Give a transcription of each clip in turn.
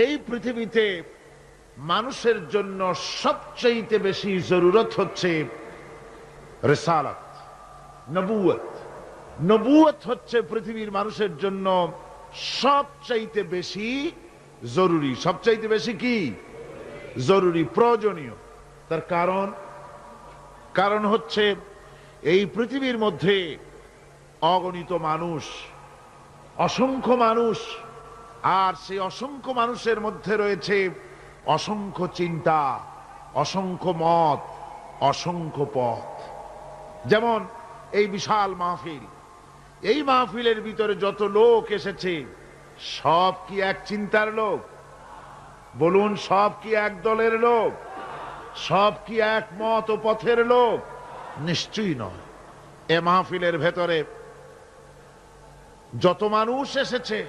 এই পৃথিবীতে মানুষের জন্য সবচেয়ে বেশি জরুরত হচ্ছে রিসালাত, নবুয়ত। নবুয়ত হচ্ছে পৃথিবীর মানুষের জন্য সবচাইতে বেশি জরুরি। সবচাইতে বেশি কি জরুরি, প্রয়োজনীয়। তার কারণ হচ্ছে এই পৃথিবীর মধ্যে অগণিত মানুষ, অসংখ্য মানুষ, আর সেই অসংখ্য মানুষের মধ্যে রয়েছে অসংখ্য চিন্তা, অসংখ্য মত, অসংখ্য পথ। যেমন এই বিশাল মাহফিল, এই মাহফিলের ভিতরে যত লোক এসেছে সব কি এক চিন্তার লোক? বলুন, সব কি এক দলের লোক? সব কি এক মত ও পথের লোক? নিশ্চয়ই নয়। এ মাহফিলের ভেতরে যত মানুষ এসেছে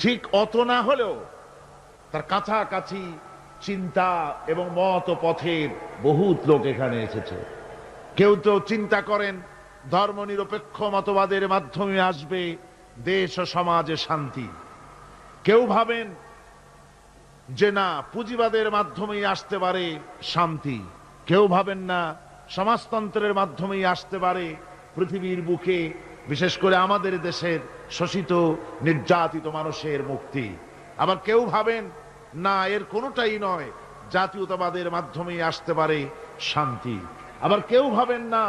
ঠিক অত না হলেও তার কাছাকাছি চিন্তা এবং মত ও পথের বহুত লোক এখানে এসেছে। কেউ তো চিন্তা করেন ধর্মনিরপেক্ষ মতবাদের মাধ্যমে আসবে দেশ ও সমাজে শান্তি। কেউ ভাবেন যে না, পুঁজিবাদের মাধ্যমেই আসতে পারে শান্তি। কেউ ভাবেন না সমাজতন্ত্রের মাধ্যমেই আসতে পারে পৃথিবীর বুকে, বিশেষ করে আমাদের দেশের শোষিত নির্যাতিত মানুষের মুক্তি। আবার কেউ ভাবেন না, এর কোনোটাই নয়, জাতীয়তাবাদের মাধ্যমেই আসতে পারে শান্তি। আবার কেউ ভাবেন না,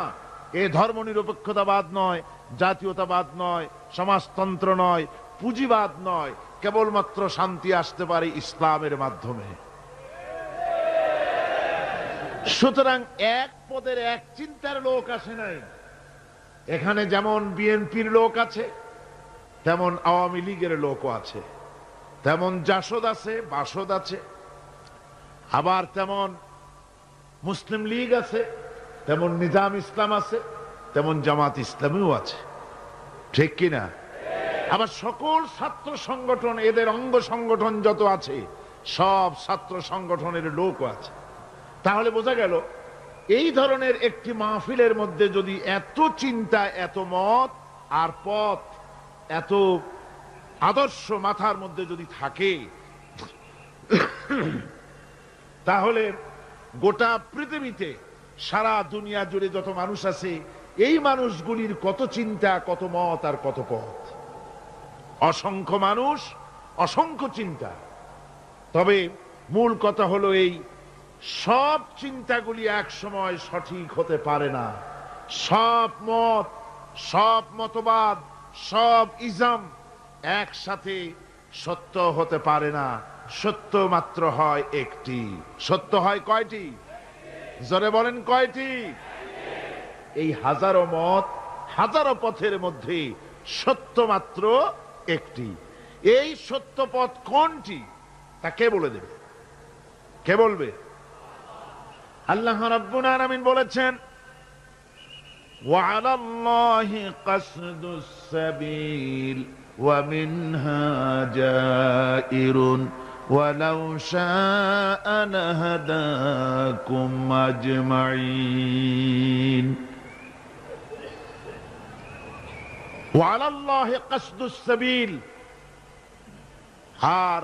এ ধর্মনিরপেক্ষতাবাদ নয়, জাতীয়তাবাদ নয়, সমাজতন্ত্র নয়, পুঁজিবাদ নয়, কেবলমাত্র শান্তি আসতে পারে ইসলামের মাধ্যমে। সুতরাং এক পদের এক চিন্তার লোক আসে নাই। এখানে যেমন বিএনপির লোক আছে, তেমন আওয়ামী লীগের লোকও আছে, তেমন জাসদ আছে, বাসদ আছে, আবার তেমন মুসলিম লীগ আছে, তেমন নিজাম ইসলাম আছে, তেমন জামাত ইসলামীও আছে। ঠিক কিনা? আবার সকল ছাত্র সংগঠন, এদের অঙ্গ সংগঠন যত আছে, সব ছাত্র সংগঠনের লোকও আছে। তাহলে বোঝা গেল, এই ধরনের একটি মাহফিলের মধ্যে যদি এত চিন্তা, এত মত আর পথ, এত আদর্শ মাথার মধ্যে যদি থাকে, তাহলে গোটা পৃথিবীতে সারা দুনিয়া জুড়ে যত মানুষ আছে, এই মানুষগুলির কত চিন্তা, কত মত আর কত পথ। অসংখ্য মানুষ, অসংখ্য চিন্তা। তবে মূল কথা হলো এই, সব চিন্তাগুলি এক সময় সঠিক হতে পারে না। সব মত, সব মতবাদ, সব ইজম একসাথে সত্য হতে পারে না। সত্য মাত্র হয় একটি। সত্য হয় কয়টি? জোরে বলেন, কয়টি? এই হাজারো মত, হাজারো পথের মধ্যে সত্য মাত্র একটি। এই সত্য পথ কোনটি তা কে বলে দেবে? কে বলবে? আল্লাহ রাব্বুল আলামিন বলেছেন, ওয়া আলাল্লাহি কাসদুস সাবিল ওয়া মিনহা জাইরুন ওয়ালাউ শাআ লাহাদাকুম আজমাইন। ওয়া আলাল্লাহি কাসদুস সাবিল, আর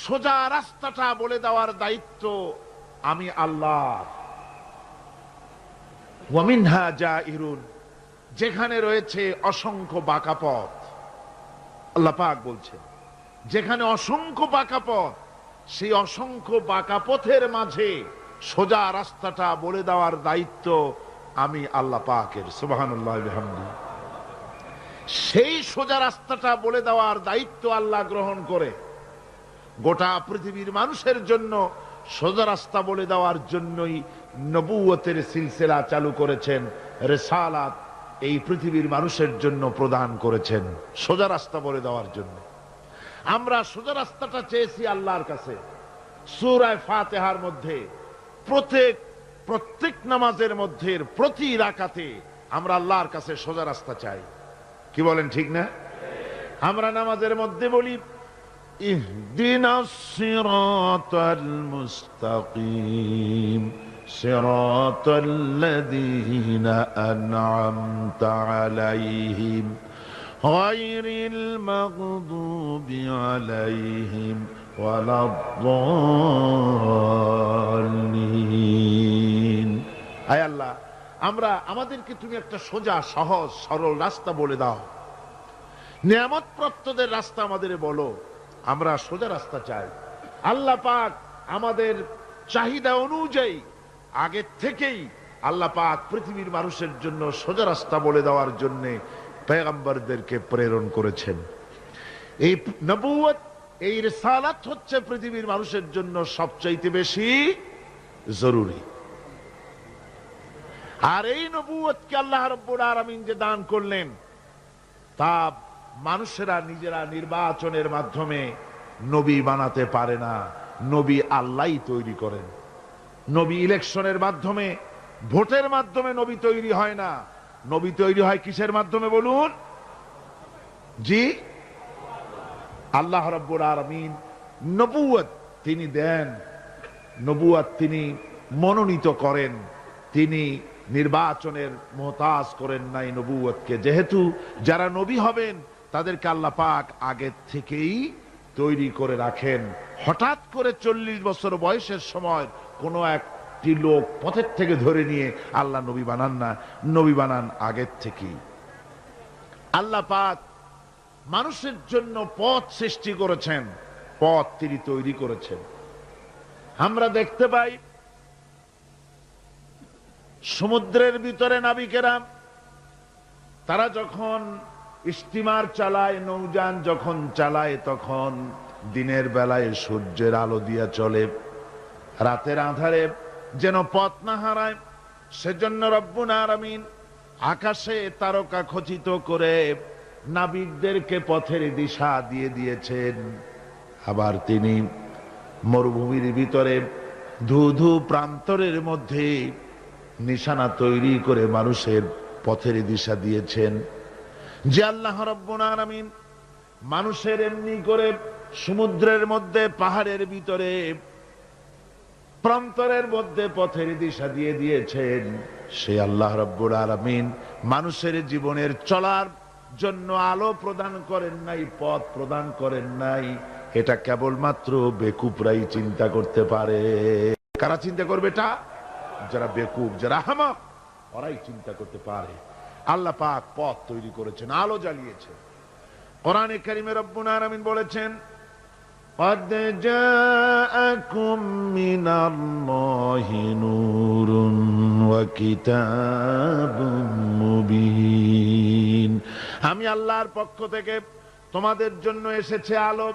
সোজা রাস্তাটা বলে দেওয়ার দায়িত্ব আমি আল্লাহ। ওয়া মিনহা জাইরুন, যেখানে রয়েছে অসংখ্য বাঁকা পথ, আল্লাহ পাক বলছেন যেখানে অসংখ্য বাঁকা পথ, সেই অসংখ্য বাঁকা পথের মাঝে সোজা রাস্তাটা বলে দেওয়ার দায়িত্ব আমি আল্লাহ পাকের। সুবহানাল্লাহ ওয়া বিহামদিহি। সেই সোজা রাস্তাটা বলে দেওয়ার দায়িত্ব আল্লাহ গ্রহণ করে গোটা পৃথিবীর মানুষের জন্য সোজা রাস্তা বলে দেওয়ার জন্যই নবুয়তের সিলসিলা চালু করেছেন, রিসালাত এই পৃথিবীর মানুষের জন্য প্রদান করেছেন সোজা রাস্তা বলে দেওয়ার জন্য। আমরা সোজা রাস্তাটা চেয়েছি আল্লাহর কাছে। সূরা ফাতিহার মধ্যে প্রত্যেক নামাজের মধ্যে প্রতি রাকাতে আমরা আল্লাহর কাছে সোজা রাস্তা চাই। কি বলেন, ঠিক না? আমরা নামাজের মধ্যে বলি, ইহদিনাস সিরাতাল মুস্তাকিম সিরাতাল্লাযীনা আন'আমতা আলাইহিম গায়রিল মাগদুবি আলাইহিম ওয়ালাদ-দাল্লিন। আয় আল্লাহ, আমাদেরকে তুমি একটা সোজা সহজ সরল রাস্তা বলে দাও, নিয়ামত প্রাপ্তদের রাস্তা আমাদের বলো, আমরা সোজা রাস্তা চাই। আল্লাহ পাক আমাদের চাহিদা অনুযায়ী আগে থেকেই আল্লাহ পাক পৃথিবীর মানুষের জন্য সোজা রাস্তা বলে দেওয়ার জন্য পয়গম্বরদেরকে প্রেরণ করেছেন। এই নবুয়ত, এই রিসালাত হচ্ছে পৃথিবীর মানুষের জন্য সবচাইতে বেশি জরুরি। আর এই নবুয়তকে আল্লাহ রাব্বুল আলামিন যে দান করলেন, তা মানুষেরা নিজেরা নির্বাচনের মাধ্যমে নবী বানাতে পারে না, নবী আল্লাহই তৈরি করেন। নবী ইলেকশনের মাধ্যমে, ভোটের মাধ্যমে নবী তৈরি হয় না। নবী তৈরি হয় কিসের মাধ্যমে বলুন? জি, আল্লাহ রাব্বুল আলামিন নবুয়ত তিনি দেন, নবুয়ত তিনি মনোনীত করেন, তিনি নির্বাচনের মুহতাজ করেন নাই নবুয়তকে। যেহেতু যারা নবী হবেন তাদেরকে আল্লাহ পাক আগে থেকেই তৈরি করে রাখেন। হঠাৎ করে 40 বছর বয়সের সময় কোনো একটি লোক পথের থেকে ধরে নিয়ে আল্লাহ নবী বানান না, নবী বানান আগের থেকেই। আল্লাহ পাক মানুষের জন্য পথ সৃষ্টি করেছেন, পথ তিনি তৈরি করেছেন। আমরা দেখতে পাই সমুদ্রের ভিতরে নাবিকেরা তারা যখন স্টিমার চালায়, নৌযান যখন চালায়, তখন দিনের বেলায় সূর্যের আলো দিয়া চলে, রাতের আঁধারে যেন পথ না হারায় সেজন্য রব্বুল আলামিন আকাশে তারকা খচিত করে নাবিকদেরকে পথের দিশা দিয়ে দিয়েছেন। আবার তিনি মরুভূমির ভিতরে ধুধু প্রান্তরের মধ্যে নিশানা তৈরি করে মানুষের পথের দিশা দিয়েছেন। যে আল্লাহ রাব্বুল আলামিন মানুষের এমনি করে সমুদ্রের মধ্যে, পাহাড়ের ভিতরে, প্রান্তরের মধ্যে পথের দিশা দিয়ে দিয়েছেন, সে আল্লাহ রাব্বুল আলামিন মানুষের জীবনের চলার জন্য আলো প্রদান করেন নাই, পথ প্রদান করেন নাই। এটা কেবলমাত্র বেকুবরাই চিন্তা করতে পারে। কারা চিন্তা করবে? এটা যারা বেকুব, যারা আহমক, ওরাই চিন্তা করতে পারে। আল্লাহ পাক পথ তৈরি করেছেন, আলো জ্বালিয়েছেন। কোরআনে কারিমে রব্বুল আলামিন বলেছেন, قد جاءكم من الله نور وكتاب مبين। আমি আল্লাহর পক্ষ থেকে তোমাদের জন্য এসেছে আলো,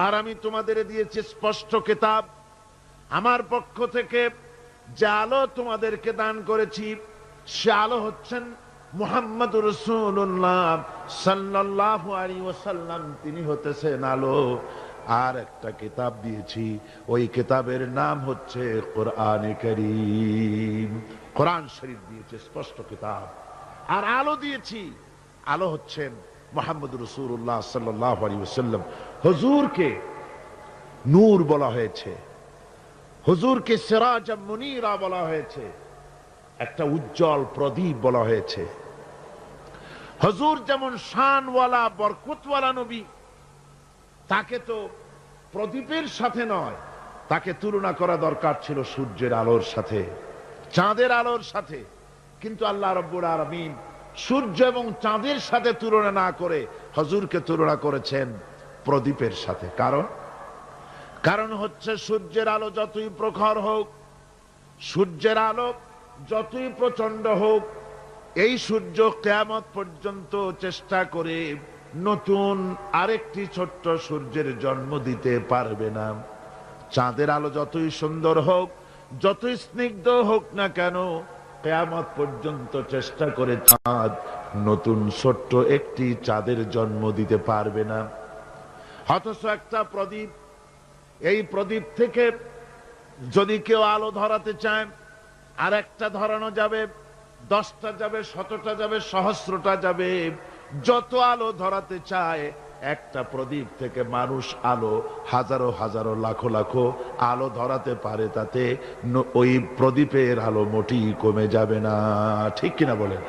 আর আমি তোমাদের দিয়েছি স্পষ্ট কিতাব। আমার পক্ষ থেকে যে আলো তোমাদেরকে দান করেছি, সে আলো হচ্ছেন মুহাম্মদুর রাসূলুল্লাহ সাল্লাল্লাহু আলাইহি ওয়াসাল্লাম, তিনি হতেছেন আলো। আর একটা কিতাব দিয়েছি, ওই কিতাবের নাম হচ্ছে কোরআনে কারীম। কোরআন শরীফ দিয়েছে, স্পষ্ট কিতাব। আর আলো দিয়েছি, আলো হচ্ছেন মুহাম্মদুর রাসূলুল্লাহ সাল্লাল্লাহু আলাইহি ওয়াসাল্লাম। হুজুরকে নূর বলা হয়েছে, হুজুরকে সিরাজাম মুনীরা বলা হয়েছে, একটা উজ্জ্বল প্রদীপ বলা হয়েছে। হুজুর যেমন শানওয়ালা, বরকতওয়ালা নবী, তাকে তো প্রদীপের সাথে নয়, তাকে তুলনা করা দরকার ছিল সূর্যের আলোর সাথে, চাঁদের আলোর সাথে। কিন্তু আল্লাহ রাব্বুল আলামিন সূর্য এবং চাঁদের সাথে তুলনা না করে হুজুরকে তুলনা করেছেন প্রদীপের সাথে। কারণ হচ্ছে সূর্যের আলো যতই প্রখর হোক, সূর্যের আলো যতই প্রচন্ড হোক, এই সূর্য কিয়ামত পর্যন্ত চেষ্টা করে নতুন আরেকটি ছোট্ট সূর্যের জন্ম দিতে পারবে না। চাঁদের আলো যতই সুন্দর হোক, যতই স্নিগ্ধ হোক না কেন, কিয়ামত পর্যন্ত চেষ্টা করে চাঁদ নতুন ছোট্ট একটি চাঁদের জন্ম দিতে পারবে না। অথচ একটা প্রদীপ, এই প্রদীপ থেকে যদি কেউ আলো ধরাতে চায়, আর একটা ধরানো যাবে, 10টা যাবে, 100টা যাবে, সহস্রটা যাবে। যত আলো ধরাতে চায়, একটা প্রদীপ থেকে মানুষ আলো হাজারো হাজারো লাখো লাখো আলো ধরাতে পারে, তাতে ওই প্রদীপের আলো মোটেই কমে যাবে না। ঠিক কিনা বলেন?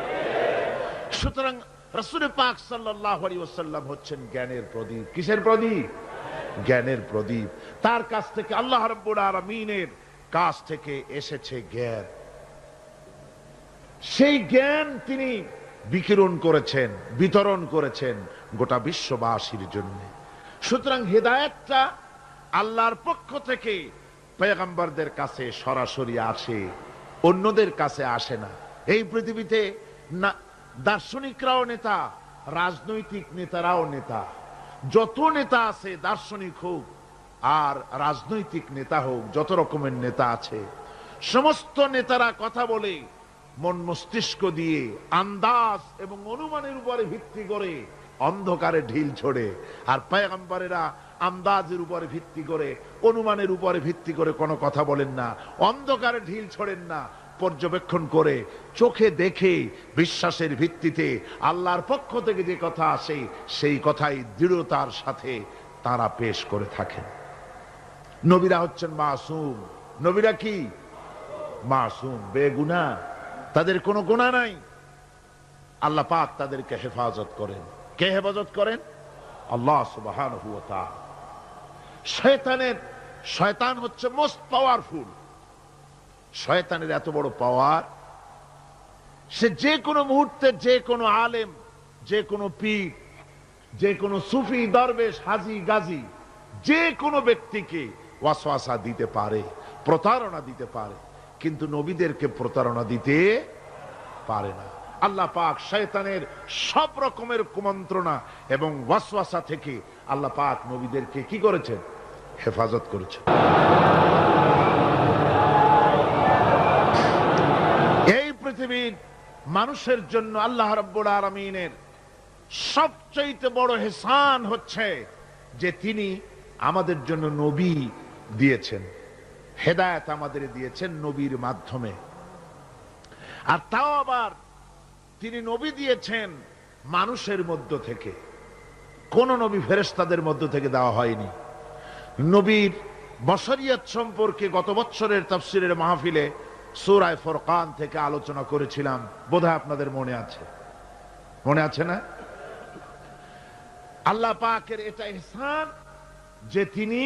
সুতরাং রাসূল পাক সাল্লাল্লাহু আলাইহি ওয়াসাল্লাম হচ্ছেন জ্ঞানের প্রদীপ। কিসের প্রদীপ? জ্ঞানের প্রদীপ। তার কাছ থেকে, আল্লাহ রাব্বুল আলামিনের কাছ থেকে এসেছে জ্ঞান। সেই জ্ঞান তিনি বিকিরণ করেছেন, বিতরণ করেছেন গোটা বিশ্ববাসীর জন্য। সুতরাং হেদায়েতটা আল্লাহর পক্ষ থেকে পয়গম্বরদের কাছে সরাসরি আসে, অন্যদের কাছে আসে না। এই পৃথিবীতে না দার্শনিকরাও নেতা, রাজনৈতিক নেতারাও নেতা। যত নেতা আছে, দার্শনিক হোক আর রাজনৈতিক নেতা হোক, যত রকমের নেতা আছে, সমস্ত নেতারা কথা বলে মন মস্তিষ্ক দিয়ে, আন্দাজ এবং অনুমানের উপরে ভিত্তি করে অন্ধকারে ঢিল ছোড়ে। আর পয়গম্বরেরা আন্দাজের উপরে ভিত্তি করে, অনুমানের উপরে ভিত্তি করে কোনো কথা বলেন না, অন্ধকারে ঢিল ছোড়েন না, পর্যবেক্ষণ করে চোখে দেখে বিশ্বাসের ভিত্তিতে আল্লাহর পক্ষ থেকে যে কথা আসে সেই কথাই দৃঢ়তার সাথে তারা পেশ করে থাকেন। নবীরা হচ্ছেন মাসুম। নবীরা কি? মাসুম, বেগুনাহ, তাদের কোনো গুনাহ নাই। আল্লাহ পাক তাদেরকে হেফাজত করেন। কে হেফাজত করেন? আল্লাহ সুবহানাহু ওয়া তাআলা। শয়তান হচ্ছে মোস্ট পাওয়ারফুল। শয়তানের এত বড় পাওয়ার, সে যে কোনো মুহূর্তে যে কোনো আলেম, যে কোনো পীর, যে কোনো সুফি, দরবেশ, হাজি, গাজী, যে কোনো ব্যক্তিকে ওয়াসওয়াসা দিতে পারে, প্রতারণা দিতে পারে, কিন্তু নবীদেরকে প্রতারণা দিতে পারে না। আল্লাহ পাক শয়তানের সব রকমের কুমন্ত্রণা এবং ওয়াসওয়াসা থেকে আল্লাহ পাক নবীদেরকে কি করেছেন? হেফাজত করেছেন। এই পৃথিবীর মানুষের জন্য আল্লাহ রাব্বুল আলামিনের সবচেয়ে বড় ইহসান হচ্ছে যে তিনি আমাদের জন্য নবী দিয়েছেন, হেদায়েত আমাদের দিয়েছেন নবীর মাধ্যমে। আর তাও আবার তিনি নবী দিয়েছেন মানুষের মধ্য থেকে। কোন নবী ফেরেশতাদের মধ্য থেকে দেওয়া হয়নি। নবীর বশরিয়ত সম্পর্কে গত বছরের তাফসীরের মাহফিলে সূরা ফুরকান থেকে আলোচনা করেছিলাম, বোধহয় আপনাদের মনে আছে। মনে আছে না? আল্লাহ পাকের এটা ইহসান যে তিনি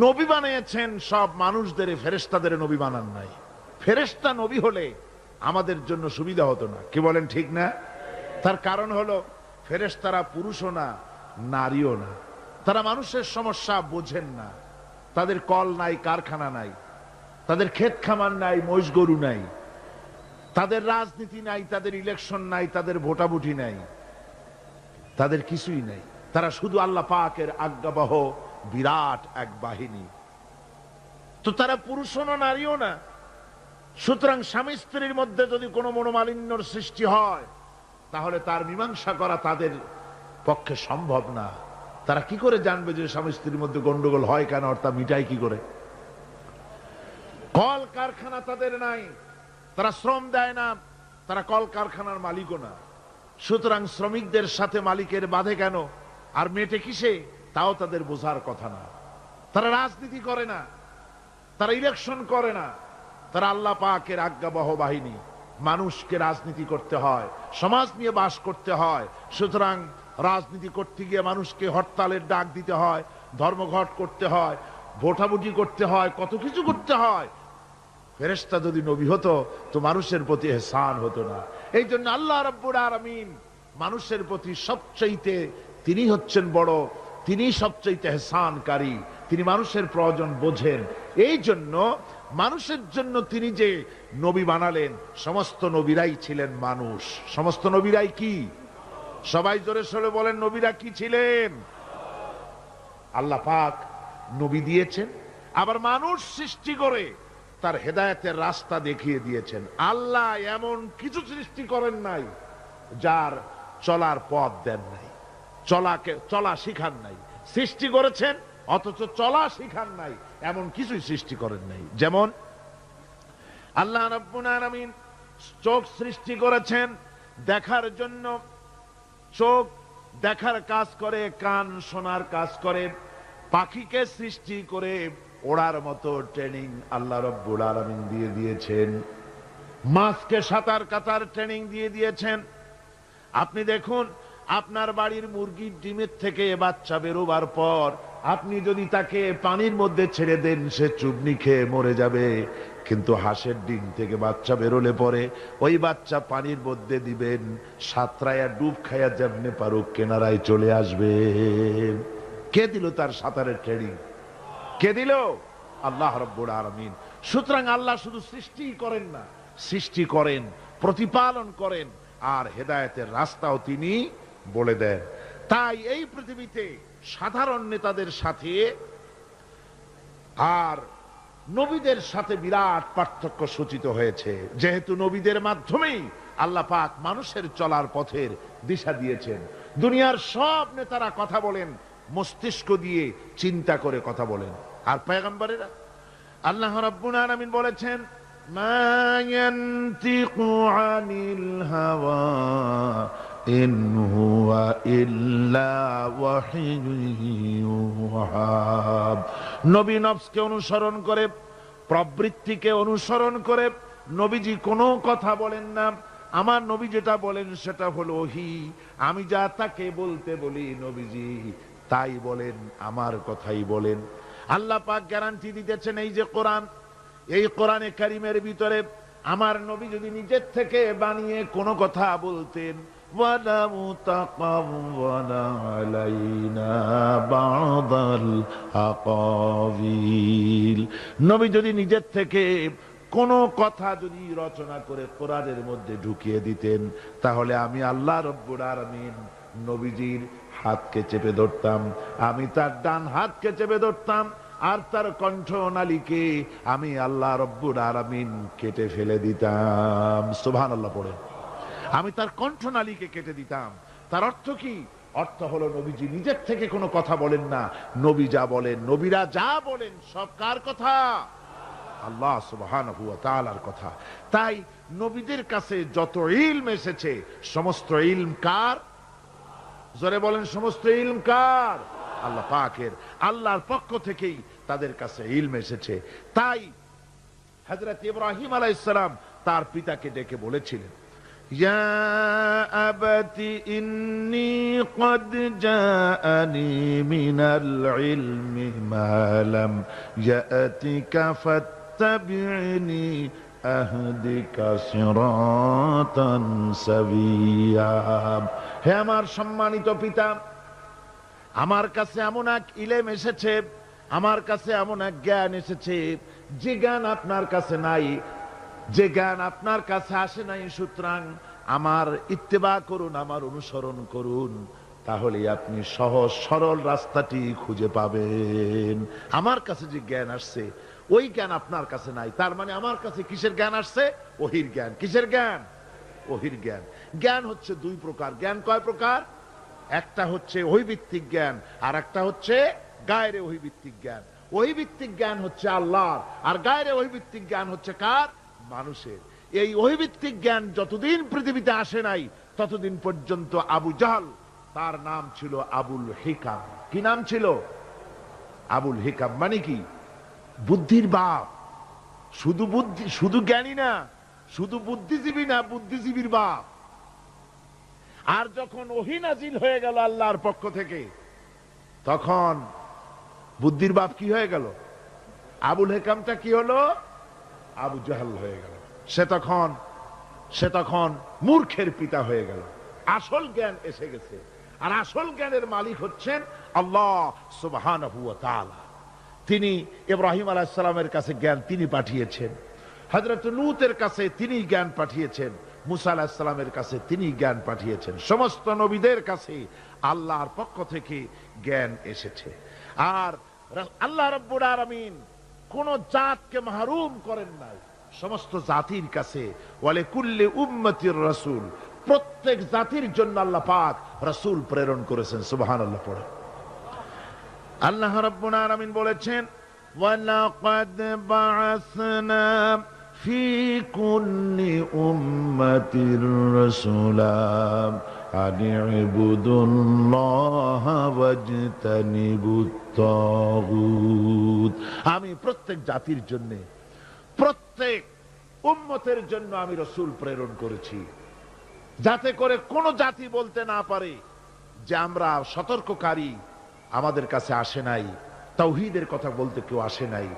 নবী বানিয়েছেন সব মানুষদের, ফেরেশতাদের নবী বানান নাই। ফেরেশতা নবী হলে আমাদের জন্য সুবিধা হতো না। কি বলেন, ঠিক না? তার কারণ হলো ফেরেশতারা পুরুষও না, নারীও না। তারা মানুষের সমস্যা বোঝেন না। তাদের কল নাই, কারখানা নাই, তাদের ক্ষেত খামার নাই, মহিষ গরু নাই, তাদের রাজনীতি নাই, তাদের ইলেকশন নাই, তাদের ভোটাভুটি নাই, তাদের কিছুই নাই। তারা শুধু আল্লাহ পাকের আজ্ঞাবহ বিরাট এক বাহিনী। তো তারা পুরুষও না, নারীও না। সুতরাং স্বামী স্ত্রীর মধ্যে যদি কোনো মনোমালিন্যর সৃষ্টি হয়, তাহলে তার মীমাংসা করা তাদের পক্ষে সম্ভব না। তারা কি করে জানবে যে স্বামী স্ত্রীর মধ্যে গন্ডগোল হয় কেন, আর তা মিটাই কি করে? কল কারখানা তাদের নাই, তারা শ্রম দেয় না, তারা কল কারখানার মালিকও না। সুতরাং শ্রমিকদের সাথে মালিকের বাধে কেন, আর মেটে কিসে, তাও তাদের বোঝার কথা না। তারা রাজনীতি করে না, তারা ইলেকশন করে না, তারা আল্লাহ পাকের আজ্ঞাবহ বাহিনী। মানুষকে রাজনীতি করতে হয়, সমাজ নিয়ে বাস করতে হয়। সুতরাং রাজনীতি করতে গিয়ে মানুষকে হরতালের ডাক দিতে হয়, ধর্মঘট করতে হয়, ভোটাভুটি করতে হয়, কত কিছু করতে হয়। ফেরেশতা যদি নবী হতো তো মানুষের প্রতি ইহসান হতো না। এই জন্য আল্লাহ রাব্বুল আলামিন মানুষের প্রতি সবচাইতে তিনি হচ্ছেন বড়, তিনি সবচাইতে ইহসানকারী, তিনি মানুষের প্রয়োজন বোঝেন। এই জন্য মানুষের জন্য তিনি যে নবী বানালেন, সমস্ত নবীরাই ছিলেন মানুষ। সমস্ত নবীরাই কি? সবাই জোরে সোরে বলেন, নবীরা কি ছিলেন? আল্লাহ পাক নবী দিয়েছেন, আবার মানুষ সৃষ্টি করে তার হেদায়েতের রাস্তা দেখিয়ে দিয়েছেন। আল্লাহ এমন কিছু সৃষ্টি করেন নাই যার চলার পথ দেন নাই, চলা শিখান নাই। সৃষ্টি করেছেন অথচ চলা শিখান নাই, এমন কিছুই সৃষ্টি করেন নাই। যেমন আল্লাহ রাব্বুল আলামিন চোখ সৃষ্টি করেছেন দেখার জন্য, চোখ দেখার কাজ করে, কান শোনার কাজ করে। পাখিকে সৃষ্টি করে ওড়ার মতো ট্রেনিং আল্লাহ রাব্বুল আলামিন দিয়ে দিয়েছেন। মাছকে সাঁতার কাটার ট্রেনিং দিয়ে দিয়েছেন। আপনি দেখুন, আপনার বাড়ির মুরগির ডিমের থেকে বাচ্চা বেরোবার পর আপনি যদি তাকে পানির মধ্যে ছেড়ে দেন, সে চুবনি খেয়ে মরে যাবে। কিন্তু হাঁসের ডিম থেকে বাচ্চা বেরোলে পরে ওই বাচ্চা পানির মধ্যে দিবেন, সাঁতরায়া ডুব খায়া যেমনে পারুক কেনারায় চলে আসবে। কে দিল তার সাঁতারের ট্রেনিং? কে দিল? আল্লাহ রাব্বুল আলামিন। সুতরাং আল্লাহ শুধু সৃষ্টি করেন না, সৃষ্টি করেন, প্রতিপালন করেন, আর হেদায়েতের রাস্তাও তিনি বলে দেন। তাই এই পৃথিবীতে সাধারণ নেতাদের সাথে আর নবীদের সাথে বিরাট পার্থক্য সূচিত হয়েছে, যেহেতু নবীদের মাধ্যমেই আল্লাহ পাক মানুষের চলার পথের দিশা দিয়েছেন। দুনিয়ার সব নেতারা কথা বলেন মস্তিষ্ক দিয়ে, চিন্তা করে কথা বলেন। আর পয়গম্বরেরা, আল্লাহ রাব্বুল আলামিন বলেছেন, মা ইয়ানতিকু আনিল হাওয়া ইন হুয়া ইল্লা ওয়াহয়ুহা। নবী নফসকে অনুসরণ করে, প্রবৃত্তিকে অনুসরণ করে নবীজি কোনো কথা বলেন না। আমার নবী যেটা বলেন সেটা হলো ওহী। আমি যা তাকে বলতে বলি নবীজি তাই বলেন, আমার কথাই বলেন। আল্লাহ পাক গ্যারান্টি দিতেছেন, এই যে কোরআন, এই কোরআনে কারীমের ভিতরে আমার নবী যদি নিজের থেকে বানিয়ে কোনো কথা বলতেন, ওয়ালাউ তাকাওয়ালা আলাইনা বাদাল আকাবিল, নবী যদি নিজের থেকে কোনো কথা যদি রচনা করে কোরআনের মধ্যে ঢুকিয়ে দিতেন, তাহলে আমি আল্লাহ রাব্বুল আলামিন নবীজির হাতকে চেপে ধরতাম, আমি তার ডান হাতকে চেপে ধরতাম, আর তার কণ্ঠনালীকে আমি আল্লাহ রাব্বুল আলামিন কেটে ফেলে দিতাম। সুবহানাল্লাহ পড়ে। আমি তার কণ্ঠনালীকে কেটে দিতাম। তার অর্থ কি? অর্থ হলো নবীজি নিজের থেকে কোনো কথা বলেন না, নবী যা বলেন, নবীরা যা বলেন সব কার কথা? আল্লাহ সুবহানাহু ওয়া তাআলার কথা। তাই নবীদের কাছে যত ইলম এসেছে, সমস্ত ইলম কার? জোরে বলেন, সমস্ত ইলম কার? আল্লাহ পাকের। আল্লাহর পক্ষ থেকেই তাদের কাছে ইলম এসেছে। তাই হযরত ইব্রাহিম আলাইহিস সালাম তার পিতাকে ডেকে বলেছিলেন, ইয়া আবাতি ইন্নী ক্বাদ জাআনি মিনাল ইলমি মা লাম ইয়াতিকা ফাত্তাবি'নি আহদিকা সিরাতান সাবিয়্যা। হে আমার সম্মানিত পিতা, আমার কাছে এমন এক ইলম এসেছে, আমার কাছে এমন এক জ্ঞান এসেছে যে জ্ঞান আপনার কাছে নাই, যে জ্ঞান আপনার কাছে আসে নাই। সুতরাং আমার ইত্তেবা করুন, আমার অনুসরণ করুন, তাহলে আপনি সহজ সরল রাস্তাটি খুঁজে পাবেন। আমার কাছে যে জ্ঞান আসছে ওই জ্ঞান আপনার কাছে নাই। তার মানে আমার কাছে কিসের জ্ঞান আসছে? ওহির জ্ঞান। কিসের জ্ঞান? ওহির জ্ঞান। জ্ঞান হচ্ছে দুই প্রকার। জ্ঞান কয় প্রকার? একটা হচ্ছে ওহিভিত্তিক জ্ঞান, আর একটা হচ্ছে গায়রে ওহিভিত্তিক জ্ঞান। ওহিভিত্তিক জ্ঞান হচ্ছে আল্লাহর, আর গায়রে ওহিভিত্তিক জ্ঞান হচ্ছে কার? মানুষের। এই ওহিভিত্তিক জ্ঞান যতদিন পৃথিবীতে আসে নাই ততদিন পর্যন্ত আবু জাহল, তার নাম ছিল আবুল হিকাম। কি নাম ছিল? আবুল হিকাম। মানে কি? বুদ্ধির বাপ। শুধু বুদ্ধি, শুধু জ্ঞানী না, শুধু বুদ্ধিজীবী না, বুদ্ধিজীবীর বাপ। আর যখন ওহী নাজিল হয়ে গেল আল্লাহর পক্ষ থেকে, তখন বুদ্ধির বাপ কি হয়ে গেল? আবুল হিকামটা কি হলো? আবু জাহল হয়ে গেল। সে তখন মূর্খের পিতা হয়ে গেল। আসল জ্ঞান এসে গেছে, আর আসল জ্ঞানের মালিক হচ্ছেন আল্লাহ সুবহানাহু ওয়া তাআলা। তিনি ইব্রাহিম আলাইহিস সালামের কাছে জ্ঞান তিনি পাঠিয়েছেন, হযরত লূতের কাছে তিনি জ্ঞান পাঠিয়েছেন, মুসা আলাইহিস সালামের কাছে তিনি জ্ঞান পাঠিয়েছেন। সমস্ত নবীদের কাছে আল্লাহর পক্ষ থেকে জ্ঞান এসেছে। আর আল্লাহ রাব্বুল আলামিন কোন জাতকে মাহরুম করেন নাই। সমস্ত জাতির কাছে ওয়ালে কুল্লি উম্মতির রাসূল, প্রত্যেক জাতির জন্য আল্লাহ পাক রাসূল প্রেরণ করেছেন। সুবহানাল্লাহ পড়ে। আল্লাহ রাব্বুল আলামিন বলেছেন, ওয়ালাকাদ বাআসনা ফি কুল্লি উম্মাতির রাসূলা আন ইবুদুল্লাহা ওয়াজতানিবুত তাগুত। আমি প্রত্যেক জাতির জন্য, প্রত্যেক উম্মতের জন্য আমি রাসূল প্রেরণ করেছি। যাতে করে কোনো জাতি বলতে না পারে যে আমরা সতর্ককারী আমাদের কাছে আসে নাই, তাওহীদের কথা বলতে কেউ আসে নাই।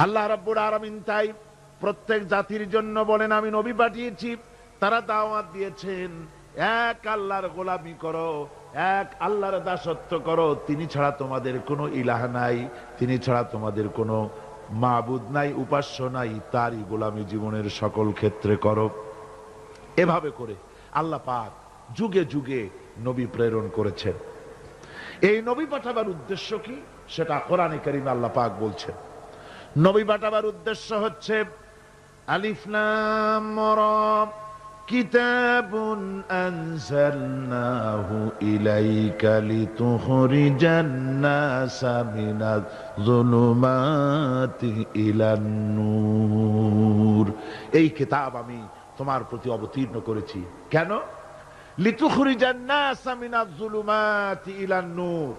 আল্লাহ রাব্বুল আলামিন তাই প্রত্যেক জাতির জন্য বলেন আমি নবী পাঠিয়েছি, তারা দাওয়াত দিয়েছেন এক আল্লাহর গোলামি করো, এক আল্লাহর দাসত্ব করো, তিনি ছাড়া তোমাদের কোনো ইলাহ নাই, তিনি ছাড়া তোমাদের কোনো মাবুদ নাই, উপাস্য নাই, তারই গোলামি জীবনের সকল ক্ষেত্রে করো। এভাবে করে আল্লাহ পাক যুগে যুগে নবী প্রেরণ করেছেন। এই নবী পাঠাবার উদ্দেশ্য কি সেটা কোরআনে কারিমে আল্লাহ পাক বলছেন। নবী পাঠাবার উদ্দেশ্য হচ্ছে আলিফ লাম রা কিতাবুন আনজালনাহু ইলাইকা লিতুখরিজান নাসা মিনাজ যুলুমাতি ইলান নূর। এই কিতাব আমি তোমার প্রতি অবতীর্ণ করেছি কেন? লিতুখরিজান নাসা মিনাজ যুলুমাতি ইলান নূর।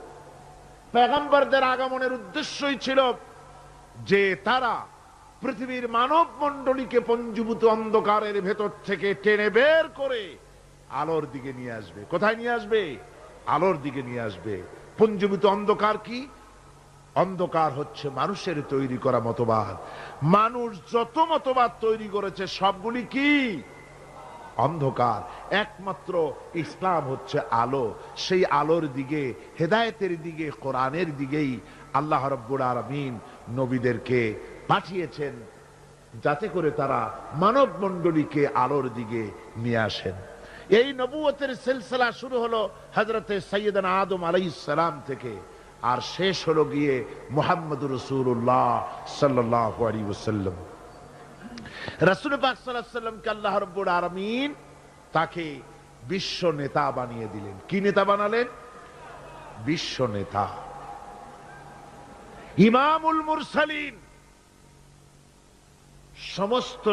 পয়গম্বরদের আগমনের উদ্দেশ্যই ছিল যে তারা পৃথিবীর মানব মণ্ডলীকে পঞ্জীভূত অন্ধকারের ভেতর থেকে টেনে বের করে আলোর দিকে নিয়ে আসবে। কোথায় নিয়ে আসবে? আলোর দিকে নিয়ে আসবে। পঞ্জীভূত অন্ধকার কি? অন্ধকার হচ্ছে মানুষের তৈরি করা মতবাদ। মানুষ যত মতবাদ তৈরি করেছে সবগুলি কি? অন্ধকার। একমাত্র ইসলাম হচ্ছে আলো। সেই আলোর দিকে, হেদায়েতের দিকে, কোরআনের দিকেই আল্লাহ রাব্বুল আলামিন নবীদেরকে পাঠিয়েছেন যাতে করে তারা মানব মণ্ডলীকে আলোর দিকে নিয়ে আসেন। এই নবুয়তের সিলসিলা শুরু হলো হযরতে সাইয়েদনা আদম আলাইহিস সালাম থেকে, আর শেষ হলো গিয়ে মুহাম্মদুর রাসূলুল্লাহ সাল্লাল্লাহু আলাইহি ওয়াসাল্লাম। রাসূল পাক সাল্লাল্লাহু আলাইহি ওয়াসাল্লামকে আল্লাহ রাব্বুল আলামিন তাকে বিশ্ব নেতা বানিয়ে দিলেন। কি নেতা বানালেন? বিশ্ব নেতা, ইমামুল মুরসালিন। সমস্ত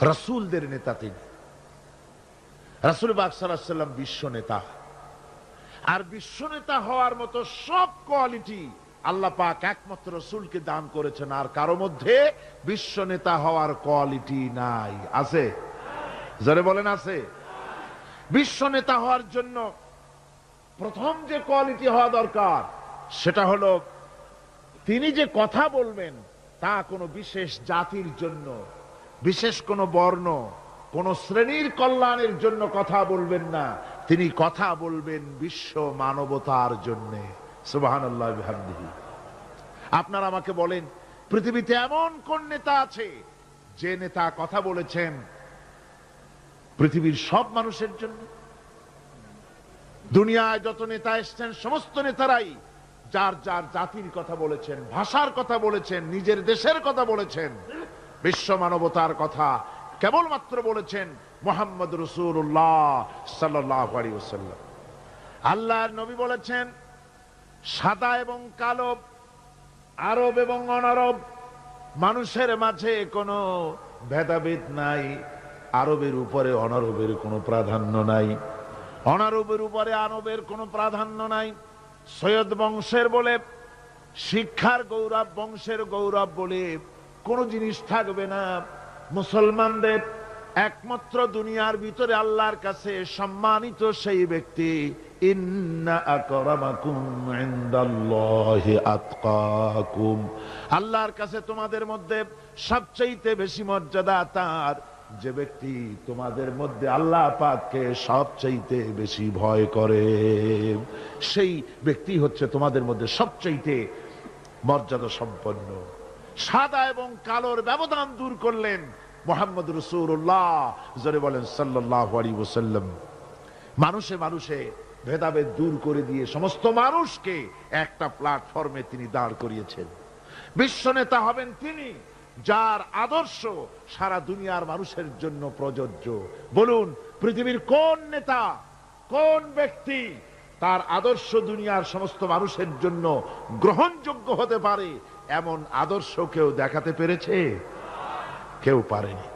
রাসূলদের নেতা তিনি। রাসূল পাক সাল্লাল্লাহু আলাইহি ওয়াসাল্লাম বিশ্ব নেতা। আর বিশ্ব নেতা হওয়ার মতো সব কোয়ালিটি আল্লাহ পাক একমাত্র রাসূলকে দান করেছেন। আর কারো মধ্যে বিশ্ব নেতা হওয়ার কোয়ালিটি নাই। আছে? জোরে বলেন আছে? বিশ্ব নেতা হওয়ার জন্য প্রথম যে কোয়ালিটি হওয়া দরকার সেটা হলো তিনি যে কথা বলবেন তা কোনো বিশেষ জাতির জন্য, বিশেষ কোনো বর্ণ, কোন শ্রেণীর কল্যাণের জন্য কথা বলবেন না। তিনি কথা বলবেন বিশ্ব মানবতার জন্য। সুবহানাল্লাহ বিহামদিহি। আপনারা আমাকে বলেন, পৃথিবীতে এমন কোন নেতা আছে যে নেতা কথা বলেছেন পৃথিবীর সব মানুষের জন্য? দুনিয়ায় যত নেতা এসেছেন সমস্ত নেতারাই যার যার জাতির কথা বলেছেন, ভাষার কথা বলেছেন, নিজের দেশের কথা বলেছেন। বিশ্ব মানবতার কথা কেবলমাত্র বলেছেন মুহাম্মদ রাসূলুল্লাহ সাল্লাল্লাহু আলাইহি ওয়াসাল্লাম। আল্লাহর নবী বলেছেন সাদা এবং কালো, আরব এবং অনারব, মানুষের মাঝে কোনো ভেদাভেদ নাই। আরবের উপরে অনারবের কোনো প্রাধান্য নাই, অনারবের উপরে আরবের কোনো প্রাধান্য নাই। সৈয়দ বংশের বলে, শিক্ষার গৌরব, বংশের গৌরব বলে কোনো জিনিস থাকবে না। মুসলমানদের একমাত্র দুনিয়ার ভিতরে আল্লাহর কাছে সম্মানিত সেই ব্যক্তি, ইন্না আকরামাকুম ইনদাল্লাহি আতকাকুম। আল্লাহর কাছে তোমাদের মধ্যে সবচেয়ে বেশি মর্যাদা তার যে ব্যক্তি তোমাদের মধ্যে আল্লাহ পাককে সবচেয়ে বেশি ভয় করে। সেই ব্যক্তি হচ্ছে তোমাদের মধ্যে সবচেয়ে মর্যাদা সম্পন্ন। সাদা এবং কালোর ব্যবধান দূর করলেন মুহাম্মদ রাসূলুল্লাহ, জোরে বলেন সাল্লাল্লাহু আলাইহি ওয়াসাল্লাম। মানুষে মানুষে ভেদাভেদ দূর করে দিয়ে সমস্ত মানুষকে একটা প্ল্যাটফর্মে তিনি দাঁড় করিয়েছেন। বিশ্ব নেতা হবেন তিনি যার আদর্শ সারা দুনিয়ার মানুষের জন্য প্রযোজ্য। বলুন, পৃথিবীর কোন নেতা, কোন ব্যক্তি তার আদর্শ দুনিয়ার সমস্ত মানুষের জন্য গ্রহণযোগ্য হতে পারে এমন আদর্শ কেউ দেখাতে পেরেছে? কেউ পারেনি।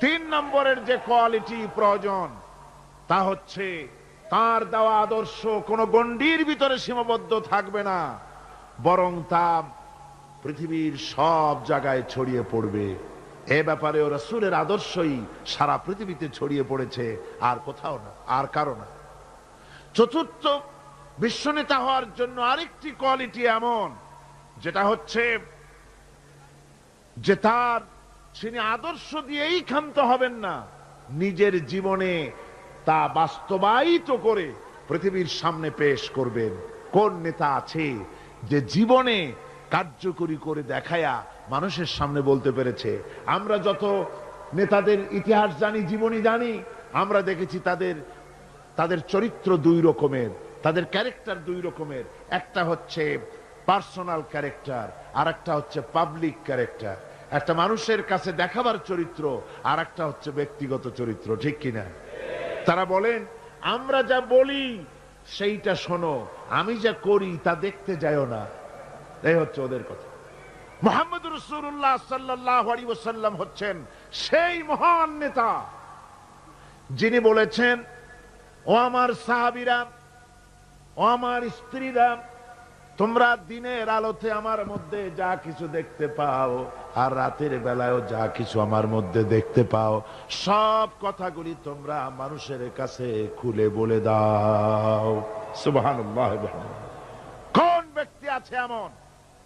3 নম্বরের যে কোয়ালিটি প্রয়োজন তা হচ্ছে তার দেওয়া আদর্শ কোনো গণ্ডির ভিতরে সীমাবদ্ধ থাকবে না, বরং তা পৃথিবীর সব জায়গায় ছড়িয়ে পড়বে। এ ব্যাপারেও রাসূলের আদর্শই সারা পৃথিবীতে ছড়িয়ে পড়েছে, আর কোথাও না, আর কারো না। চতুর্থ, বিশ্বনেতা হওয়ার জন্য আরেকটি কোয়ালিটি এমন, যেটা হচ্ছে যে তিনি আদর্শ দিয়েই ক্ষান্ত হবেন না, নিজের জীবনে তা বাস্তবায়িত করে পৃথিবীর সামনে পেশ করবেন। কোন নেতা আছে যে জীবনে কার্যকরী করে দেখায়া মানুষের সামনে বলতে পেরেছে? আমরা যত নেতাদের ইতিহাস জানি, জীবনী জানি, আমরা দেখেছি তাদের চরিত্র দুই রকমের, তাদের ক্যারেক্টার দুই রকমের। একটা হচ্ছে পার্সোনাল ক্যারেক্টার, আর একটা হচ্ছে পাবলিক ক্যারেক্টার। একটা মানুষের কাছে দেখাবার চরিত্র, আর একটা হচ্ছে ব্যক্তিগত চরিত্র, ঠিক কিনা? তারা বলেন, আমরা যা বলি সেইটা শোনো, আমি যা করি তা দেখতে যাও না। এই হচ্ছে ওদের কথা। মুহাম্মদ রাসূলুল্লাহ সাল্লাল্লাহু আলাইহি ওয়াসাল্লাম হচ্ছেন সেই মহান নেতা যিনি বলেছেন, ও আমার সাহাবীরা, ও আমার স্ত্রীরা, তোমরা দিনের আলোতে আমার মধ্যে যা কিছু দেখতে পাও, আর রাতের বেলায়ও যা কিছু আমার মধ্যে দেখতে পাও, সব কথাগুলি তোমরা মানুষের কাছে খুলে বলে দাও। সুবহানাল্লাহ। কোন ব্যক্তি আছে এমন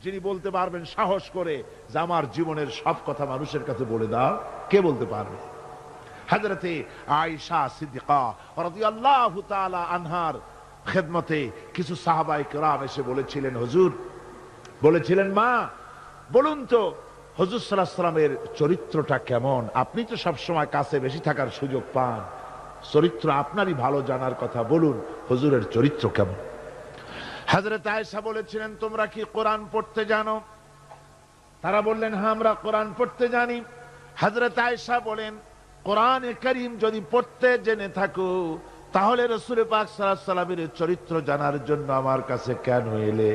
যিনি বলতে পারবেন সাহস করে যে আমার জীবনের সব কথা মানুষের কাছে বলে দাও? কে বলতে পারবে? হযরতে আয়েশা সিদ্দিকা রাদিয়াল্লাহু তাআলা আনহার খেদমতে কিছু সাহাবায়ে কেরাম এসে বলেছিলেন, হুজুর, বলেছিলেন, মা বলুন তো হুজুর সাল্লাল্লাহু আলাইহি ওয়াসাল্লামের চরিত্রটা কেমন? আপনি তো সব সময় কাছে বেশি থাকার সুযোগ পান, চরিত্র আপনারই ভালো জানার কথা, বলুন হুজুরের চরিত্র কেমন? হযরত আয়েশা বলেছিলেন, তোমরা কি কোরআন পড়তে জানো? তারা বললেন, হ্যাঁ, আমরা কোরআন পড়তে জানি। হযরত আয়েশা বলেন, কোরআনে কারীম যদি পড়তে জেনে থাকো, তাহলে রাসূল পাক সাল্লাল্লাহু আলাইহি ওয়াসাল্লামের চরিত্র জানার জন্য আমার কাছে কেন এলে?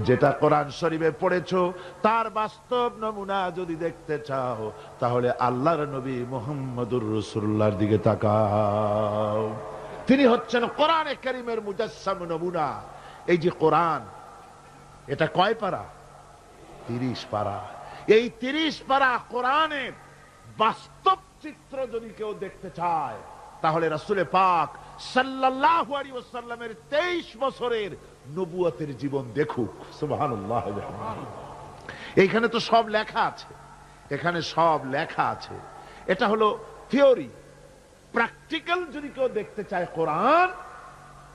যেটা কোরআন শরীফে পড়েছো তার বাস্তব নমুনা যদি দেখতে চাও, তাহলে আল্লাহর নবী মুহাম্মদুর রাসূলুল্লাহর দিকে তাকাও। তিনি হচ্ছেন কোরআনে কারীমের মুজাসসাম নমুনা। এই যে কোরআন, এটা কয় পারা? 30 পারা। এই 30 পারা কোরআনের বাস্তব চিত্র যদি কেউ দেখতে চায়, তাহলে রাসূল পাক সাল্লাল্লাহু আলাইহি ওয়াসাল্লামের 23 বছরের নবুয়তের জীবন দেখুক। সুবহানাল্লাহ। এইখানে তো সব লেখা আছে, এখানে সব লেখা আছে। এটা হলো থিওরি। প্র্যাকটিক্যাল যদি কেউ দেখতে চায় কোরআন,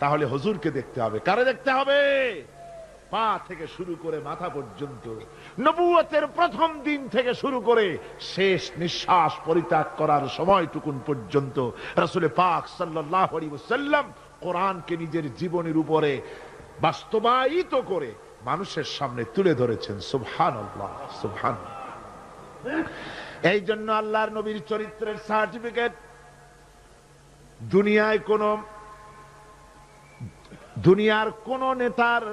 তাহলে হুজুরকে দেখতে হবে। কারে দেখতে হবে? পা থেকে শুরু করে মাথা পর্যন্ত, নবুয়তের প্রথম দিন থেকে শুরু করে শেষ নিঃশ্বাস পরিত্যাগ করার সময়টুকুন পর্যন্ত রাসূল পাক সাল্লাল্লাহু আলাইহি ওয়াসাল্লাম কোরআনকে নিজের জীবনের উপরে বাস্তবায়িত করে মানুষের সামনে তুলে ধরেছেন। সুবহানাল্লাহ, সুবহানাল্লাহ। এই জন্য আল্লাহর নবীর চরিত্রের সার্টিফিকেট দুনিয়ার কোন নেতার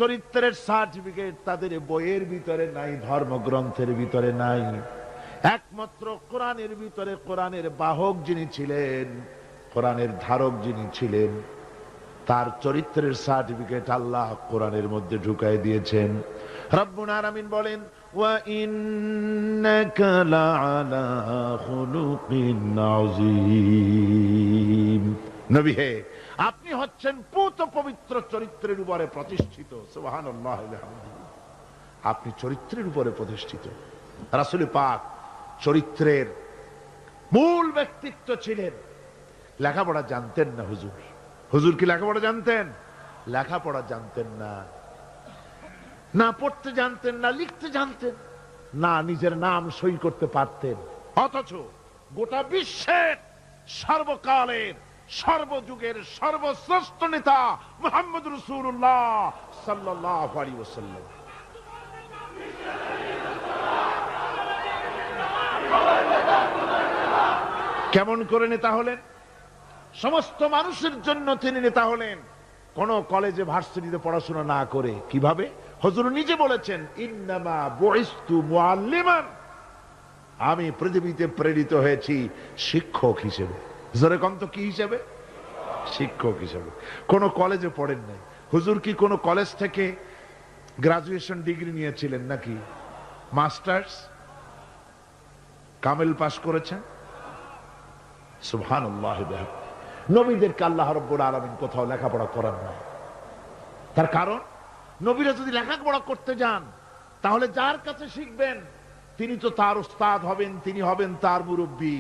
চরিত্রের সার্টিফিকেট তাদের বইয়ের ভিতরে নাই, ধর্মগ্রন্থের ভিতরে নাই। একমাত্র কোরআনের ভিতরে কোরআনের বাহক যিনি ছিলেন, কোরআনের ধারক যিনি ছিলেন, তার চরিত্রের সার্টিফিকেট আল্লাহ কোরআনের মধ্যে ঢুকাই দিয়েছেন। রব্বুল আলামিন বলেন, ওয়া ইন্নাকা লাআলা খুলুকিন আযীম। নবী হে, আপনি হচ্ছেন পূত পবিত্র চরিত্রের উপরে প্রতিষ্ঠিত। সুবহানাল্লাহ। আপনি চরিত্রের উপরে প্রতিষ্ঠিত। রাসূল পাক চরিত্রের মূল ব্যক্তিত্ব ছিলেন। লেখাপড়া জানতেন না হুজুর। হুজুর কি লেখাপড়া জানতেন? লেখাপড়া জানতেন না, না পড়তে জানতেন, না লিখতে জানতেন, না নিজের নাম সই করতে পারতেন। অথচ গোটা বিশ্বের সর্বকালের সর্বযুগের সর্বশ্রেষ্ঠ নেতা মুহাম্মদ রাসূলুল্লাহ সাল্লাল্লাহু আলাইহি ওয়াসাল্লাম। কেমন করে নেতা হলেন? সমস্ত মানুষের জন্য তিনি নেতা হলেন, কোন কলেজে ভার্সিটিতে পড়াশোনা না করে। কিভাবে? হুজুর নিজে বলেছেন, ইন্নামা বুইসতু মুআল্লিমান, আমি পৃথিবীতে প্রেরিত হয়েছি শিক্ষক হিসেবে। জোরে কম তো, কি হিসেবে? শিক্ষক হিসেবে। কোন কলেজে পড়েন নাই। হুজুর কি কোন কলেজ থেকে গ্রাজুয়েশন ডিগ্রি নিয়েছিলেন নাকি? মাস্টার্স কামেল পাস করেছেন। সুবহানাল্লাহ। নবীদেরকে আল্লাহ রাব্বুল আলামিন কোথাও লেখাপড়া করান না। তার কারণ নবীরা যদি লেখাপড়া করতে যান তাহলে যার কাছে শিখবেন তিনি তো তার উস্তাদ হবেন, তিনি হবেন তার মুরব্বী।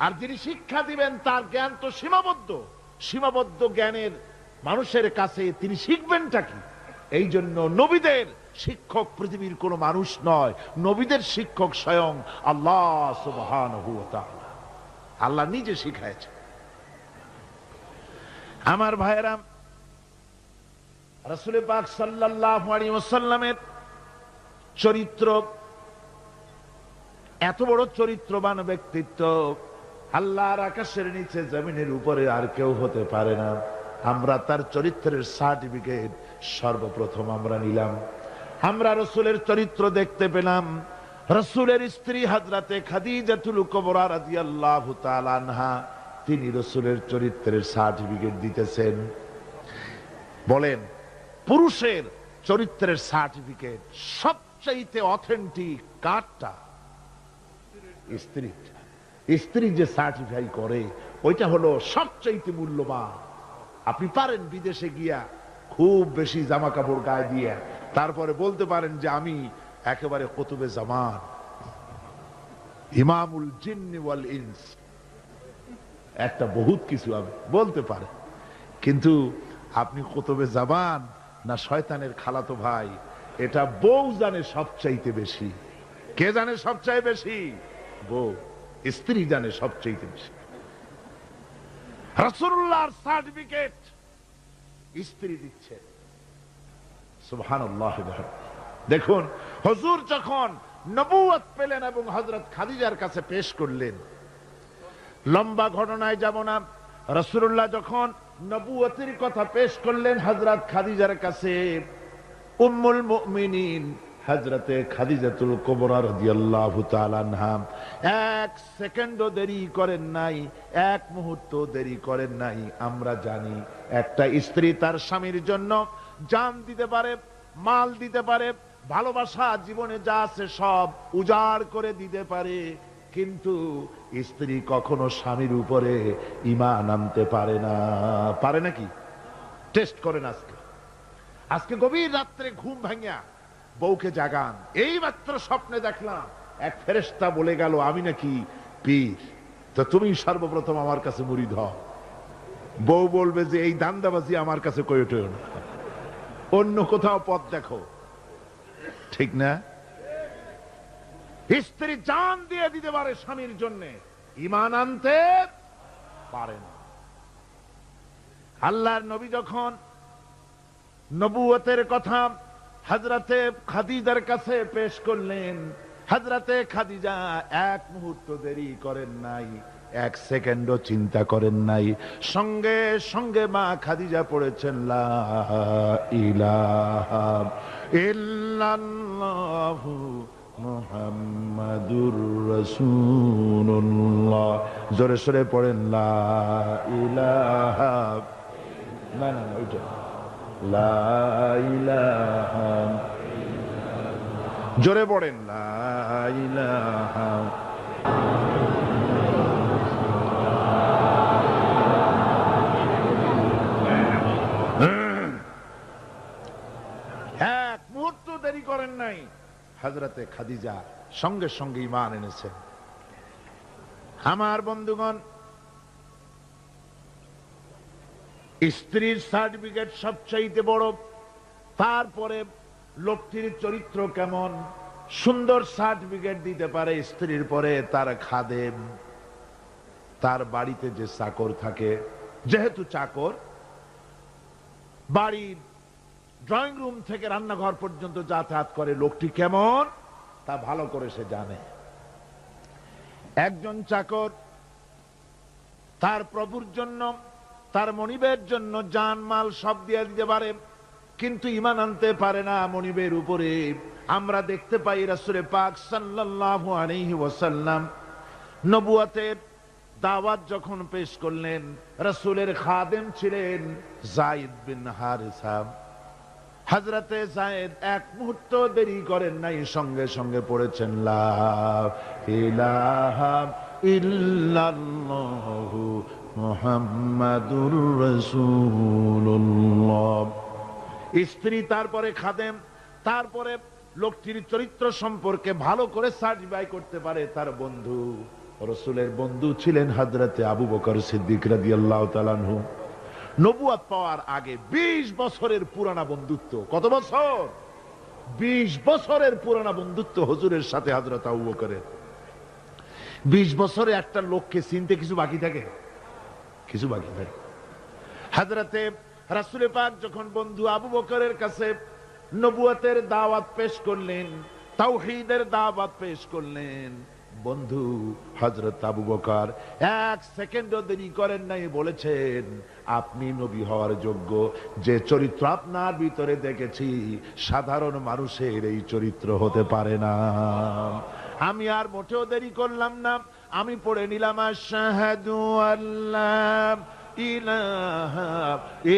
আর যিনি শিক্ষা দিবেন তার জ্ঞান তো সীমাবদ্ধ। সীমাবদ্ধ জ্ঞানের মানুষের কাছে তিনি শিখবেনটা কি? এই জন্য নবীদের শিক্ষক পৃথিবীর কোনো মানুষ নয়, নবীদের শিক্ষক স্বয়ং আল্লাহ সুবহানাহু ওয়া তাআলা। আল্লাহ নিজে শিখায়েছেন। আমার ভাইয়েরা, রাসূল পাক সাল্লাল্লাহু আলাইহি ওয়াসাল্লামের চরিত্র, এত বড় চরিত্রবান ব্যক্তিত্ব আল্লাহর আকাশের নিচে জমিনের উপরে আর কেউ হতে পারে না। আমরা তার চরিত্রের সার্টিফিকেট সর্বপ্রথম আমরা নিলাম। আমরা রাসূলের চরিত্র দেখতে পেলাম। রাসূলের স্ত্রী হযরতে খাদিজাতুল কুবরা রাদিয়াল্লাহু তাআলা আনহা, তিনি রাসূলের চরিত্রের সার্টিফিকেট দিতেছেন। বলেন, পুরুষের চরিত্রের সার্টিফিকেট সবচাইতে অথেন্টিক কারটা? স্ত্রীটা। স্ত্রী যে সার্টিফাই করে ওইটা হলো সবচাইতে মূল্যবান। আপনি পারেন বিদেশে গিয়া খুব বেশি জামা কাপড় গায়ে দিয়ে তারপরে বলতে পারেন যে আমি একেবারে কুতুবে জামান, ইমামুল জিন্নি ওয়াল ইনস, একটা বহুত কিছু আমি বলতে পারেন, কিন্তু আপনি কুতুবে জামান না শয়তানের খালাতো ভাই, এটা বউ জানে সবচাইতে বেশি। কে জানে সবচাইতে বেশি? বউ। স্ত্রী জানে সবচাইতে বেশি। রাসূলুল্লাহর সার্টিফিকেট স্ত্রী দিচ্ছে। সুবহানাল্লাহ। দেখুন, হুজুর যখন নবুয়ত পেলেন এবং হযরত খাদিজার কাছে পেশ করলেন, লম্বা ঘটনায় যাব না। রাসূলুল্লাহ যখন নবুয়তের কথা পেশ করলেন হযরত খাদিজার কাছে, উম্মুল মুমিনিন হযরতে খাদিজাতুল কুবরা রাদিয়াল্লাহু তাআলা আনহা এক সেকেন্ডও দেরি করেন নাই, এক মুহূর্ত দেরি করেন নাই। আমরা জানি একটা স্ত্রী তার স্বামীর জন্য জান দিতে পারে, মাল দিতে পারে, ভালোবাসা, জীবনে যা আছে সব উজাড় করে দিতে পারে, কিন্তু স্ত্রী কখনো স্বামীর উপরে ঈমান আনতে পারে না। পারে নাকি? টেস্ট করেন। আজকে গভীর রাত্রে ঘুম ভাঙিয়া বউকে জাগান, এই মাত্র স্বপ্নে দেখলাম এক ফেরেশতা বলে গেল আমি নাকি পীর, তো তুমি সর্বপ্রথম আমার কাছে মুরিদ হও। বউ বলবে যে এই দান্দাবাজি আমার কাছে কইটো না, অন্য কোথাও পথ দেখো। ঠিক না? স্ত্রী জান দিয়ে দিতে পারে স্বামীর জন্য, ঈমান আনতে পারে না। আল্লাহর নবী যখন নবুয়তের কথা হযরতে খাদিজার কাছে পেশ করলেন, হযরতে খাদিজা এক মুহূর্ত দেরি করেন নাই, এক সেকেন্ডও চিন্তা করেন নাই, সঙ্গে সঙ্গে মা খাদিজা পড়েছেন লা ইলাহা ইল্লাল্লাহু মুহাম্মাদুর রাসূলুল্লাহ। জোরে সোরে পড়েন লা ইলাহা, না না ওইটা লা ইলাহা, জোরে পড়েন লা ইলাহা। এক মুহূর্ত দেরি করেন নাই, হযরতে খাদিজা সঙ্গে সঙ্গে ঈমান এনেছেন। আমার বন্ধুগণ, স্ত্রীর সার্টিফিকেট সবচাইতে বড়, তারপরে লোকটির চরিত্র কেমন, সুন্দর সার্টিফিকেট দিতে পারে স্ত্রীর পরে তার খাদেম, তার বাড়িতে যে চাকর থাকে, যেহেতু চাকর বাড়ির ড্রয়িং রুম থেকে রান্নাঘর পর্যন্ত যাতায়াত করে, লোকটি কেমন তা ভালো করে সে জানে। একজন চাকর তার প্রভুর জন্য, তার মনিবের জন্য জান মাল সব দিয়ে দিতে পারে, কিন্তু ঈমান আনতে পারে না মনিবের উপরে। আমরা দেখতে পাই রাসূল পাক সাল্লাল্লাহু আলাইহি ওয়াসাল্লাম নবুয়তের দাওয়াত যখন পেশ করলেন, রাসূলের খাদেম ছিলেন যায়েদ বিন হারিসা। হযরতে যায়েদ এক মুহূর্ত দেরি করেন নাই, সঙ্গে সঙ্গে পড়েছেন লা ইলাহা ইল্লাল্লাহু মুহাম্মাদুর রাসূলুল্লাহ। স্ত্রী, তারপরে খাদেম, তারপরে লোকটির চরিত্র সম্পর্কে ভালো করে সার্টিফাই করতে পারে তার বন্ধু। রাসূলের বন্ধু ছিলেন হযরতে আবু বকর সিদ্দিক রাদিয়াল্লাহু তাআলা আনহু। নবুয়ত পাওয়ার আগে 20 বছরের পুরানা বন্ধুত্ব। কত বছর? 20 বছরের পুরানা বন্ধুত্ব হুজুরের সাথে হযরত আবু বকরের। 20 বছরে একটা লোককে চিনতে কিছু বাকি থাকে? কিছু বাকি থাকে। হযরতে রাসূল পাক যখন বন্ধু আবু বকরের কাছে নবুয়তের দাওয়াত পেশ করলেন, তাওহীদের দাওয়াত পেশ করলেন, বন্ধু হযরত আবু বকর এক সেকেন্ডও দেরি করেন নাই, বলেছেন আপনি নবী হওয়ার যোগ্য। যে চরিত্র আপনার ভিতরে দেখেছি সাধারণ মানুষের এই চরিত্র হতে পারে না। আমি আর মোটেও দেরি করলাম না, আমি পড়ে নিলাম আশহাদু আল্লাহ ইলাহা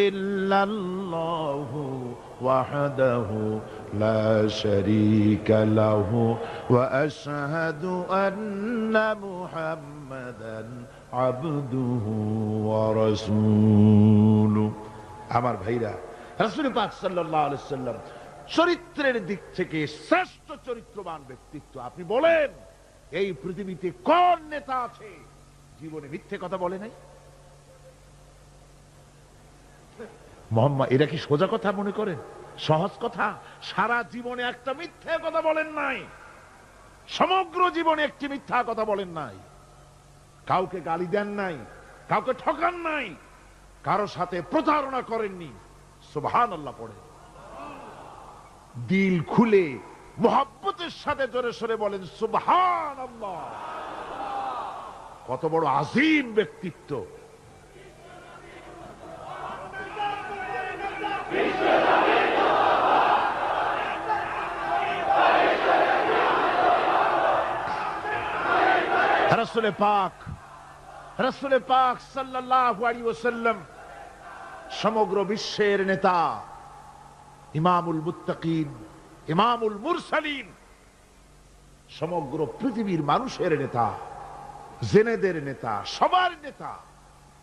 ইল্লাল্লাহু ওয়াহদাহু লা শারীকা লাহু ওয়া আশহাদু আন্না মুহাম্মাদান আবদুহু ওয়া রাসূলুহু। আমার ভাইরা, রাসূল পাক সাল্লাল্লাহু আলাইহি সাল্লাম চরিত্রের দিক থেকে শ্রেষ্ঠ চরিত্রবান ব্যক্তিত্ব। আপনি বলেন এই পৃথিবীতে কোন নেতা আছে জীবনে মিথ্যে কথা বলে নাই? মোহাম্মদ, এরা কি সোজা কথা মনে করেন? সহজ কথা? সারা জীবনে একটা মিথ্যে কথা বলেন নাই, সমগ্র জীবনে একটি মিথ্যা কথা বলেন নাই, কাউকে গালি দেন নাই, কাউকে ঠকান নাই, কারো সাথে প্রতারণা করেননি। সুবহানাল্লাহ পড়ে দিল খুলে মুহাব্বতের সাথে জোরে সরে বলেন সুবহানাল্লাহ। কত বড় আযীম ব্যক্তিত্ব! রাসূল পাক সাল্লাল্লাহু আলাইহি ওয়াসাল্লাম সমগ্র বিশ্বের নেতা, ইমামুল মুত্তাকিন, ইমামুল মুরসালিন, সমগ্র পৃথিবীর মানুষের নেতা, জেনেদের নেতা, সবার নেতা।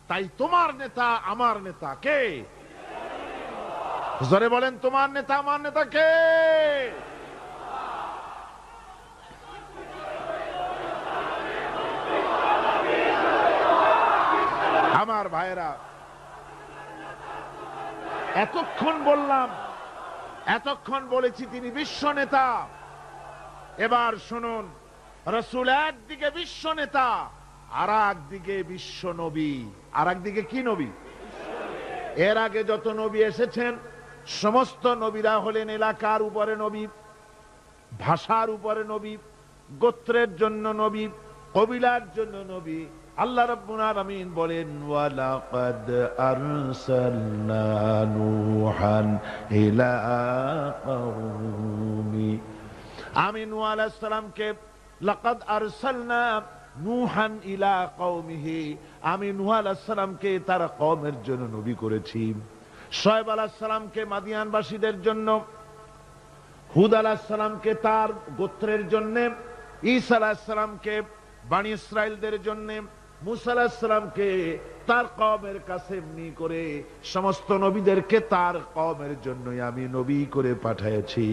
তাই তোমার নেতা আমার নেতা কে? জোরে বলেন, তোমার নেতা আমার নেতা কে? আমার ভাইরা, এতক্ষণ বললাম, এতক্ষণ বলেছি তিনি বিশ্ব নেতা। এবার শুনুন, রাসূল একদিকে বিশ্ব নেতা, আর একদিকে বিশ্ব নবী। আর একদিকে কি নবী? এর আগে যত নবী এসেছেন সমস্ত নবীরা হলেন এলাকার উপরে নবী, ভাষার উপরে নবী, গোত্রের জন্য নবী, কবিলার জন্য নবী। আল্লাহ রাব্বুল আলামিন বলেন ওয়ালাকাদ আরসালনা নূহান ইলা কওমি। আমি নূহ আলাইহিস সালামকে লাকাদ আরসালনা নূহান ইলা কওমিহি, আমি নূহ আলাইহিস সালামকে তার কওমের জন্য নবী করেছি। শুআয়ব আলাইহিস সালামকে মাদিয়ানবাসীদের জন্য, হুদ আলাইহিস সালামকে তার গোত্রের জন্য, ঈসা আলাইহিস সালামকে বনি ইসরাইলদের জন্য, মুসা আলাইহিস সালামকে তার কওমের কাছে এমনি করে সমস্ত নবীদেরকে তার কওমের জন্যই আমি নবী করে পাঠিয়েছি।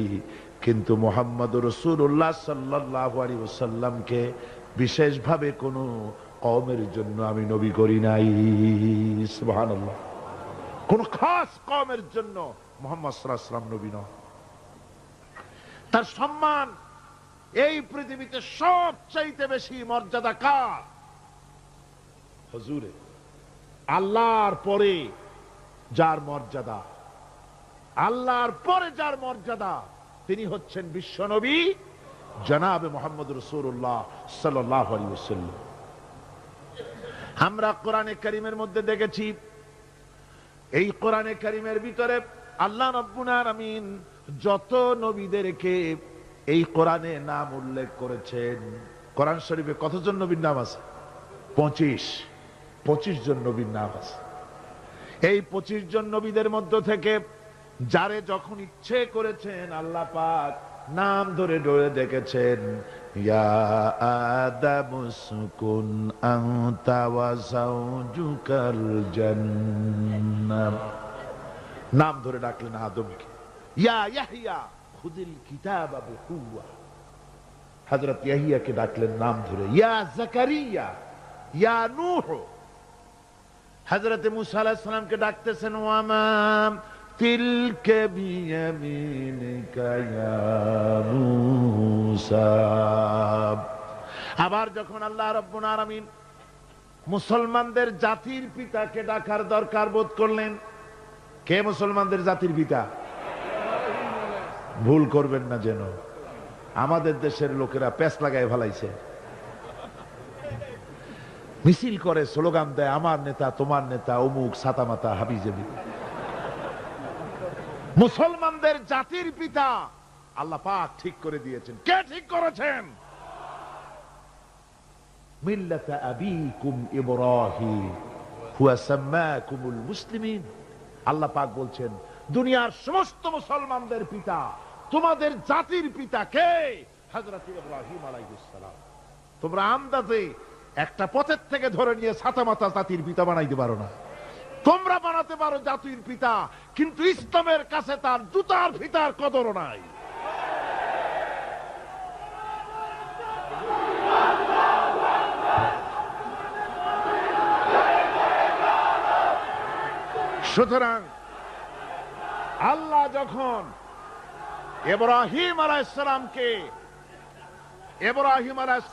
কিন্তু মুহাম্মদুর রাসূলুল্লাহ সাল্লাল্লাহু আলাইহি ওয়াসাল্লামকে বিশেষভাবে কোন কওমের জন্য আমি নবী করি নাই। সুবহানাল্লাহ। কোন খাস কওমের জন্য মুহাম্মদ সাল্লাল্লাহু আলাইহি ওয়াসাল্লাম নবী নন। তার সম্মান এই পৃথিবীতে সবচাইতে বেশি মর্যাদা কার? হুজুরে। আল্লাহর পরে যার মর্যাদা, আল্লাহর পরে যার মর্যাদা, তিনি হচ্ছেন বিশ্বনবী জনাবে মুহাম্মদ রাসূলুল্লাহ সাল্লাল্লাহু আলাইহি ওয়াসাল্লাম। আমরা কোরআনে কারীমের মধ্যে দেখেছি, এই কোরআনে কারীমের ভিতরে আল্লাহ রাব্বুল আলামিন যত নবীদেরকে এই কোরআনে নাম উল্লেখ করেছেন, কোরআন শরীফে কতজন নবীর নাম আছে? 25 জন নবীর নাম আছে। এই 25 জন নবীদের মধ্য থেকে যারে যখন ইচ্ছে করেছেন আল্লাহ পাক নাম ধরে ধরে ডেকেছেন, ইয়া আদামু উসকুন আনতা ওয়া যাওজুকাল জান্নাহ। নাম ধরে ডাকলেন আদমকে। ইয়া ইয়াহইয়া খুযিল কিতাবা বিকুওয়া। হযরত ইয়াহইয়াকে ডাকলেন নাম ধরে। ইয়া যাকারিয়া, ইয়া নূহ। হযরত মূসা আলাইহিস সালামকে ডাকতেছেন, ওয়ামা তিলকা বিয়ামিনিকা ইয়া মূসা। আবার যখন আল্লাহ রাব্বুল আলামিন মুসলমানদের জাতির পিতাকে ডাকার দরকার বোধ করলেন, কে মুসলমানদের জাতির পিতা? ভুল করবেন না যেন, আমাদের দেশের লোকেরা পেস লাগায় ফেলাইছে, মিছিল করে, স্লোগান দেয়, আমার নেতা, তোমার নেতা, অমুক, সাতামাতা, হাবিজাবি। মুসলমানদের জাতির পিতা আল্লাহ পাক ঠিক করে দিয়েছেন। কে ঠিক করেছেন? মিল্লাতা আবিকুম ইব্রাহিম হুয়া সাম্মাকুমুল মুসলিমিন। আল্লাহ পাক বলছেন দুনিয়ার সমস্ত মুসলমানদের পিতা, তোমাদের জাতির পিতা কে? হযরত ইব্রাহিম আলাইহিস সালাম। তোমরা আন্দাজে একটা পথের থেকে ধরে নিয়ে সাতামাতা জাতির পিতা বানাইতে পারো না। তোমরা বানাতে পারো জাতির পিতা, কিন্তু ইসলামের কাছে তার জুতার ফিতার কদর নাই। সুতরাং আল্লাহ যখন ইব্রাহিম আলাইহিস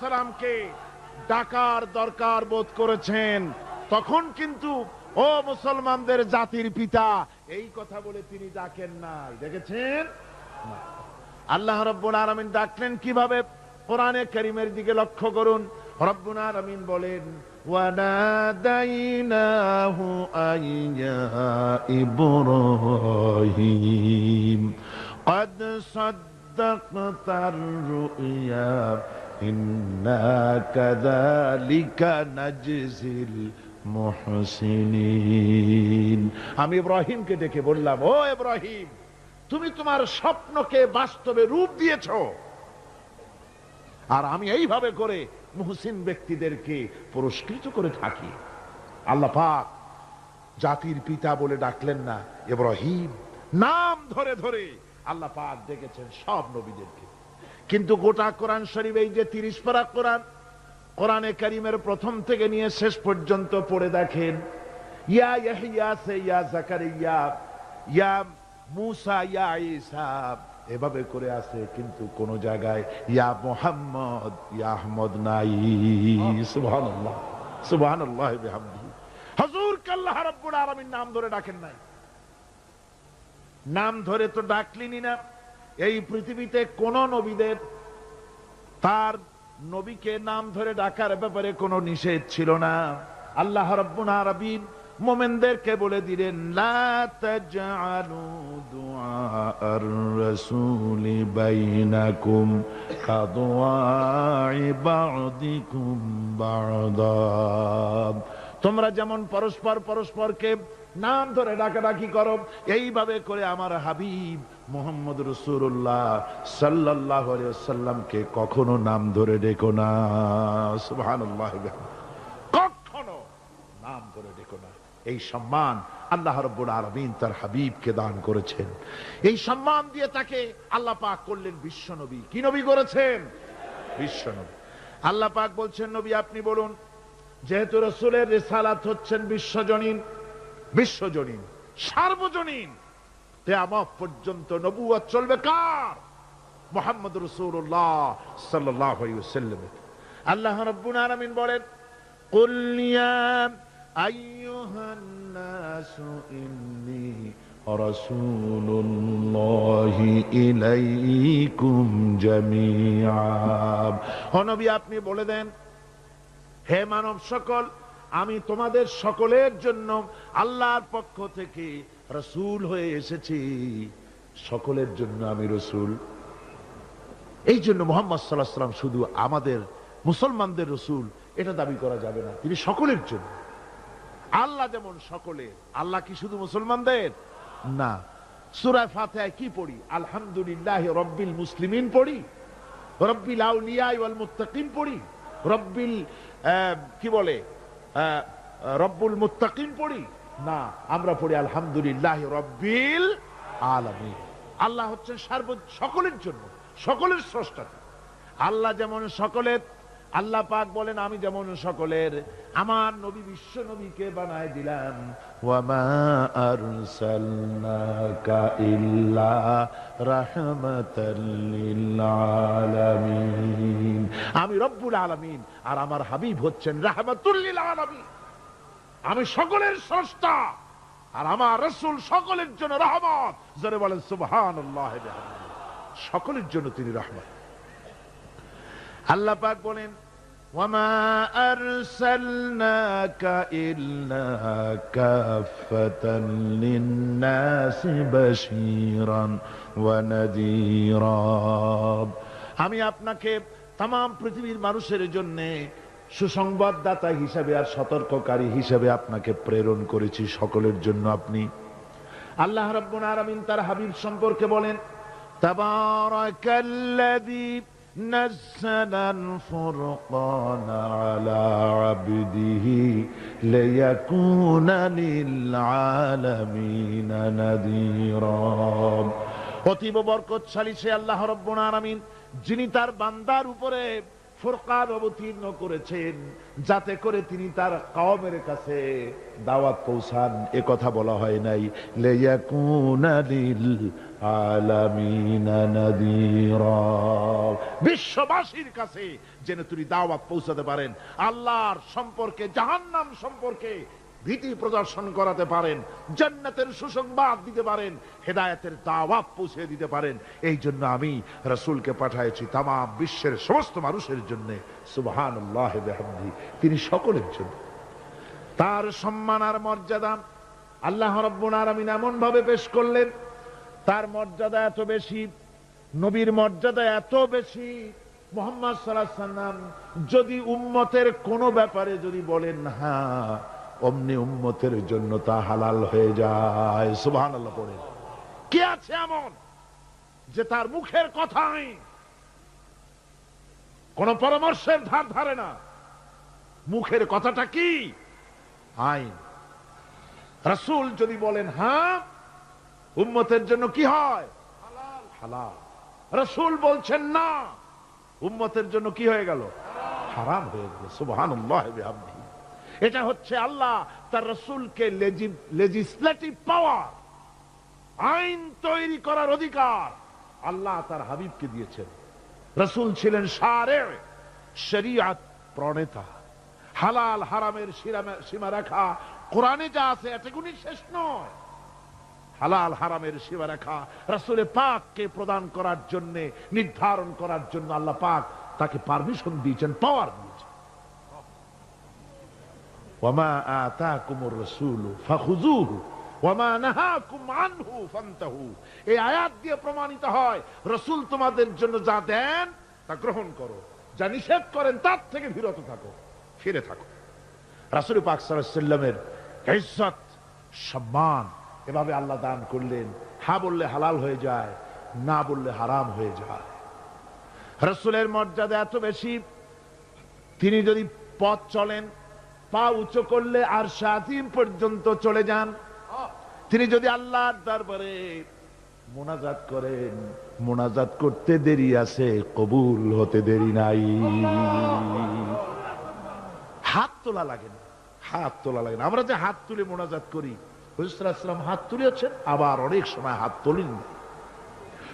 সালামকে ডাকার দরকার বোধ করেছেন, তখন কিন্তু ও মুসলমানদের জাতির পিতা এই কথা বলে তিনি ডাকেন নাই। দেখেছেন আল্লাহ রাব্বুল আলামিন ডাকলেন কিভাবে? কোরআনে কারীমের দিকে লক্ষ্য করুন। রব্বুল আলামিন বলেন, ওয়ানাদাইনাহু আইয়া ইব্রাহিম قد صدقت الرؤيا إنا كذلك نجزي المحسنين। আমি ইব্রাহিমকে ডেকে বললাম, ও ইব্রাহিম, তুমি তোমার স্বপ্নকে বাস্তবে রূপ দিয়েছো, আর আমি এইভাবে করে মুহসিন ব্যক্তিদেরকে পুরস্কৃত করে থাকি। আল্লাহ পাক জাতির পিতা বলে ডাকলেন না, ইব্রাহিম নাম ধরে ধরে আল্লাহ পাক ডেকেছেন সব নবীদেরকে। কিন্তু গোটা কোরআন শরীফ, এই যে 30 পারা কোরআন, কোরআনে কারীমের প্রথম থেকে নিয়ে শেষ পর্যন্ত পড়ে দেখেন, ইয়া ইয়াহইয়া সে ইয়া যাকারিয়া, ইয়া মূসা, ইয়া ঈসা, এভাবে করে আছে, কিন্তু কোন জায়গায় ইয়া মুহাম্মদ, ইয়া আহমদ নাই। সুবহানাল্লাহ, সুবহানাল্লাহ বিহামদিহি। হুজুর আল্লাহ রাব্বুল আলামিন নাম ধরে ডাকেন নাই। নাম ধরে তো ডাকলেনই না। এই পৃথিবীতে কোন নবীদের তার নবীকে নাম ধরে ডাকার ব্যাপারে কোনো নিষেধ ছিল না। আল্লাহ রাব্বুল আলামিন মুমিনদেরকে বলে দিলেন, লা তাজআলু দুআআর রাসূলি বাইনাকুম কাদুআই বা'দিকুম বা'দা। তোমরা যেমন পরস্পরকে নাম ধরে ডাকাডাকি করো, এইভাবে করে আমার হাবিব মুহাম্মদ রাসূলুল্লাহ সাল্লাল্লাহু আলাইহি ওয়াসাল্লামকে কখনো নাম ধরে ডেকো না। সুবহানাল্লাহ, কখনো নাম ধরে ডেকো না। এই সম্মান আল্লাহ রাব্বুল আলামিন তার হাবিবকে দান করেছেন। এই সম্মান দিয়ে তাকে আল্লাহ পাক করলেন বিশ্ব নবী। কি নবী করেছেন? বিশ্ব নবী। আল্লাহ পাক বলছেন, নবী আপনি বলুন, যেহেতু রাসূলের রিসালাত হচ্ছেন বিশ্বজনীন, বিশ্বজনীন, সার্বজনীন, কিয়ামত পর্যন্ত নবুয়ত চলবে কার? মুহাম্মদ রাসূলুল্লাহ সাল্লাল্লাহু আলাইহি ওয়াসাল্লাম। আল্লাহ রাব্বুল আলামিন বলেন, কুল ইয়া আইয়ুহান নাসু ইন্নী রাসূলুল্লাহি ইলাইকুম জামিআ। ও নবী আপনি বলে দেন, হে মানব সকল, আমি তোমাদের সকলের জন্য আল্লাহর পক্ষ থেকে রাসূল হয়ে এসেছি। সকলের জন্য আমি রাসূল। এই জন্য মুহাম্মদ সাল্লাল্লাহু আলাইহি ওয়াসাল্লাম শুধু আমাদের মুসলমানদের রাসূল এটা দাবি করা যাবে না, তিনি সকলের জন্য। আল্লাহ যেমন সকলের, আল্লাহ কি শুধু মুসলমানদের না? সূরা ফাতিহায় কি পড়ি? আলহামদুলিল্লাহি রাব্বিল মুসলিমিন পড়ি, রব্বিল আউলিয়া ওয়াল মুত্তাকিন পড়ি, রব্বিল কি বলে রব্বুল মুত্তাকিন পড়ি না, আমরা পড়ি আলহামদুলিল্লাহি রাব্বিল আলামিন। আল্লাহ হচ্ছেন সকলের জন্য, সকলের স্রষ্টা। আল্লাহ যেমন সকলের, আল্লাহ পাক বলেন আমি যেমন সকলের, আমার নবী বিশ্ব নবীকে বানায় দিলাম, ওয়ামা আরসালনাকা ইল্লা রাহমাতাল লিল আলামিন। আমি রব্বুল আলামিন আর আমার হাবিব হচ্ছেন রাহমাতুল লিল আলামিন। আমি সকলের স্রষ্টা আর আমার রাসূল সকলের জন্য রহমত। যারা বলেন সুবহানাল্লাহ, সকলের জন্য তিনি রহমত। আল্লাহ পাক বলেন ওয়ামা আরসালনাকা ইল্লা কাফাতান লিন-নাসি বাশীরান ওয়া নাযীরা। আমি আপনাকে तमाम পৃথিবীর মানুষের জন্য সুসংবাদদাতা হিসেবে আর সতর্ককারী হিসেবে আপনাকে প্রেরণ করেছি, সকলের জন্য আপনি। আল্লাহ রাব্বুল আলামিন তার হাবিব সম্পর্কে বলেন তাবারাকাল্লাযী নাযালাল ফুরকানা আলা আবদিহি লিয়াকুনা লিল আলামিনা নাযীরা। অতীব বরকতশালী সে আল্লাহ রাব্বুল আলামিন যিনি তার বান্দার উপরে ফুরকান অবতীর্ণ করেছেন যাতে করে তিনি তার কওমের কাছে দাওয়াত পৌঁছান। এ কথা বলা হয় নাই লিয়াকুনা লিল আলামিনা নাযীরা, বিশ্ববাসীর কাছে যেন তিনি দাওয়াত পৌঁছাতে পারেন, আল্লাহর সম্পর্কে, জাহান্নাম সম্পর্কে ভীতি প্রদর্শন করাতে পারেন, জান্নাতের সুসংবাদ দিতে পারেন, হেদায়েতের দাওয়াত পৌঁছে দিতে পারেন। এই জন্য আমি রাসূলকে পাঠিয়েছি তাম বিশ্বের সমস্ত মানুষের জন্য। সুবহানাল্লাহ বিহামদিহি, তিনি সকলের জন্য। তার সম্মান আর মর্যাদা আল্লাহ রাব্বুল আলামিন এমন ভাবে পেশ করলেন, তার মর্যাদা এত বেশি, নবীর মর্যাদা এত বেশি, মুহাম্মদ সাল্লাল্লাহু আলাইহি ওয়াসাল্লাম যদি উম্মতের কোন ব্যাপারে যদি বলেন হ্যাঁ, অমনি উম্মতের জন্য তা হালাল হয়ে যায়। সুবহানাল্লাহ পড়েন। কে আছে এমন যে তার মুখের কথাই কোন পরামর্শের ধার ধারে না? মুখের কথাটা কি? আইন। রাসূল যদি বলেন হ্যাঁ, উম্মতের জন্য কি হয়? হালাল। হালাল। রাসূল বলছেন না, উম্মতের জন্য কি হয়ে গেল? হারাম হয়ে গেল। সুবহানাল্লাহ বিহামদিহি। এটা হচ্ছে আল্লাহ তার রাসূলকে লেজিসলেটিভ পাওয়ার, আইন তৈরি করার অধিকার আল্লাহ তার হাবিবকে দিয়েছেন। রাসূল ছিলেন শারে, শরীয়ত প্রণেতা। হালাল হারামের সীমারেখা কোরআনে যা আছে এতগুলি শেষ নয়। হালাল হারামের সীমারেখা রাসূল পাককে প্রদান করার জন্য, নির্ধারণ করার জন্য আল্লাহ পাক তাকে পারমিশন দিয়েছেন, পাওয়ার দিয়েছেন। ওয়ামা আতাকুমুর রাসূলু ফাখুযুহু ওয়ামা নাহাকুম আনহু ফান্তাহু। এই আয়াত দিয়ে প্রমাণিত হয় রাসূল তোমাদের জন্য যা দেন তা গ্রহণ করো, যা নিষেধ করেন তার থেকে বিরত থাকো, ফিরে থাকো। রাসূল পাক সাল্লাল্লাহু আলাইহি ওয়াসাল্লামের ইজ্জত, সম্মান এভাবে আল্লাহ দান করলেন। হ্যাঁ বললে হালাল হয়ে যায়, না বললে হারাম হয়ে যায়। রাসূলের মর্যাদা এত বেশি, তিনি যদি পথ চলেন, পা উঁচু করলে আরশ আজিম পর্যন্ত চলে যান। তিনি যদি আল্লাহর দরবারে মুনাজাত করেন, মুনাজাত করতে দেরি আছে, কবুল হতে দেরি নাই। হাত তোলা লাগে না, হাত তোলা লাগে না। আমরা যে হাত তুলে মুনাজাত করি, হুজুর সাল্লাল্লাহু আলাইহি ওয়াসাল্লাম হাত তুলেছেন, আবার অনেক সময় হাত তোলেন।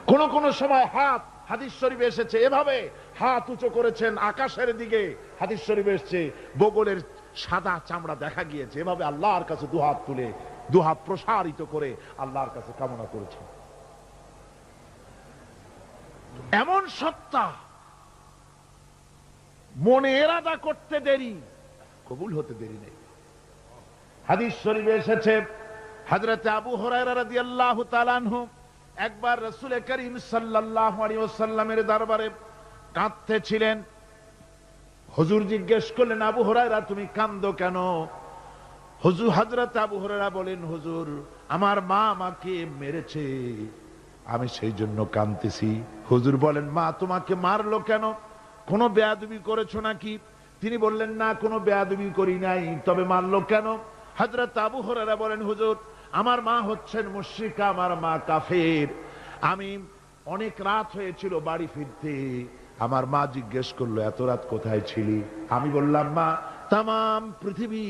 কোন কোন সময় হাত, হাদিস শরীফে এসেছে এভাবে হাত উঁচু করেছেন আকাশের দিকে। হাদিস শরীফে এসেছে বগলের সাদা চামড়া দেখা গিয়েছে, এভাবে আল্লাহর কাছে দুহাত তুলে, দুহাত প্রসারিত করে আল্লাহর কাছে কামনা করেছেন। এমন সত্তা, মনে এরাদা করতে দেরি, কবুল হতে দেরি নেই। হাদিস শরীফে এসেছে হযরত আবু হুরায়রা রাদিয়াল্লাহু তাআলা আনহু একবার রাসূল করিম সাল্লাল্লাহু আলাইহি ওয়াসাল্লামের দরবারে কাঁদতেছিলেন। হুজুর জিজ্ঞেস করলেন, আবু হুরায়রা তুমি কাঁদো কেন? হুজুর হযরত আবু হুরায়রা বলেন, হুজুর আমার মা আমাকে মেরেছে, আমি সেই জন্য কাঁদতেছি। হুজুর বলেন, মা তোমাকে মারলো কেন? কোনো বেয়াদবি করেছো নাকি? তিনি বললেন, না কোনো বেয়াদবি করি নাই, তবে মারলো কেন? হযরত আবু হুরায়রা বলেন, হুজুর আমার মা হচ্ছেন মুশরিকা, আমার মা কাফের। আমি অনেক রাত হয়েছিল বাড়ি ফিরতে, আমার মা জিজ্ঞেস করলো এত রাত কোথায় ছিলি? আমি বললাম, মা তাম পৃথিবী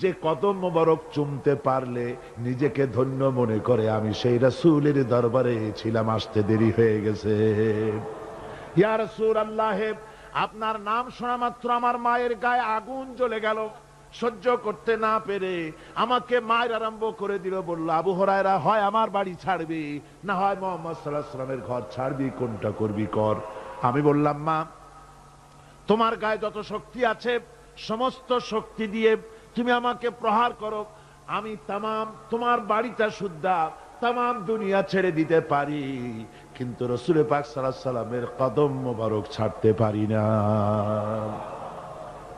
যে কদম মোবারক চুমতে পারলে নিজেকে ধন্য মনে করে, আমি সেই রাসূলের দরবারে ছিলাম, আসতে দেরি হয়ে গেছে। ইয়া রাসূলুল্লাহ, আপনার নাম শোনা মাত্র আমার মায়ের গায়ে আগুন জ্বলে গেল। সহ্য করতে না পেরে আমাকে মায়ের আরম্ভ করে দিল। বলল, আবু হুরায়রা হয় আমার বাড়ি ছাড়বি, না হয় মুহাম্মদ সাল্লাল্লাহু আলাইহি ওয়াসাল্লামের ঘর ছাড়বি, কোনটা করবি কর। আমি বললাম, মা তোমার গায়ে যত শক্তি আছে সমস্ত শক্তি দিয়ে তুমি আমাকে প্রহার করো, আমি তামাম তোমার বাড়িটা শুদ্ধা তামাম দুনিয়া ছেড়ে দিতে পারি, কিন্তু রাসূল পাক সাল্লাল্লাহু আলাইহি ওয়াসাল্লামের কদম মোবারক ছাড়তে পারি না।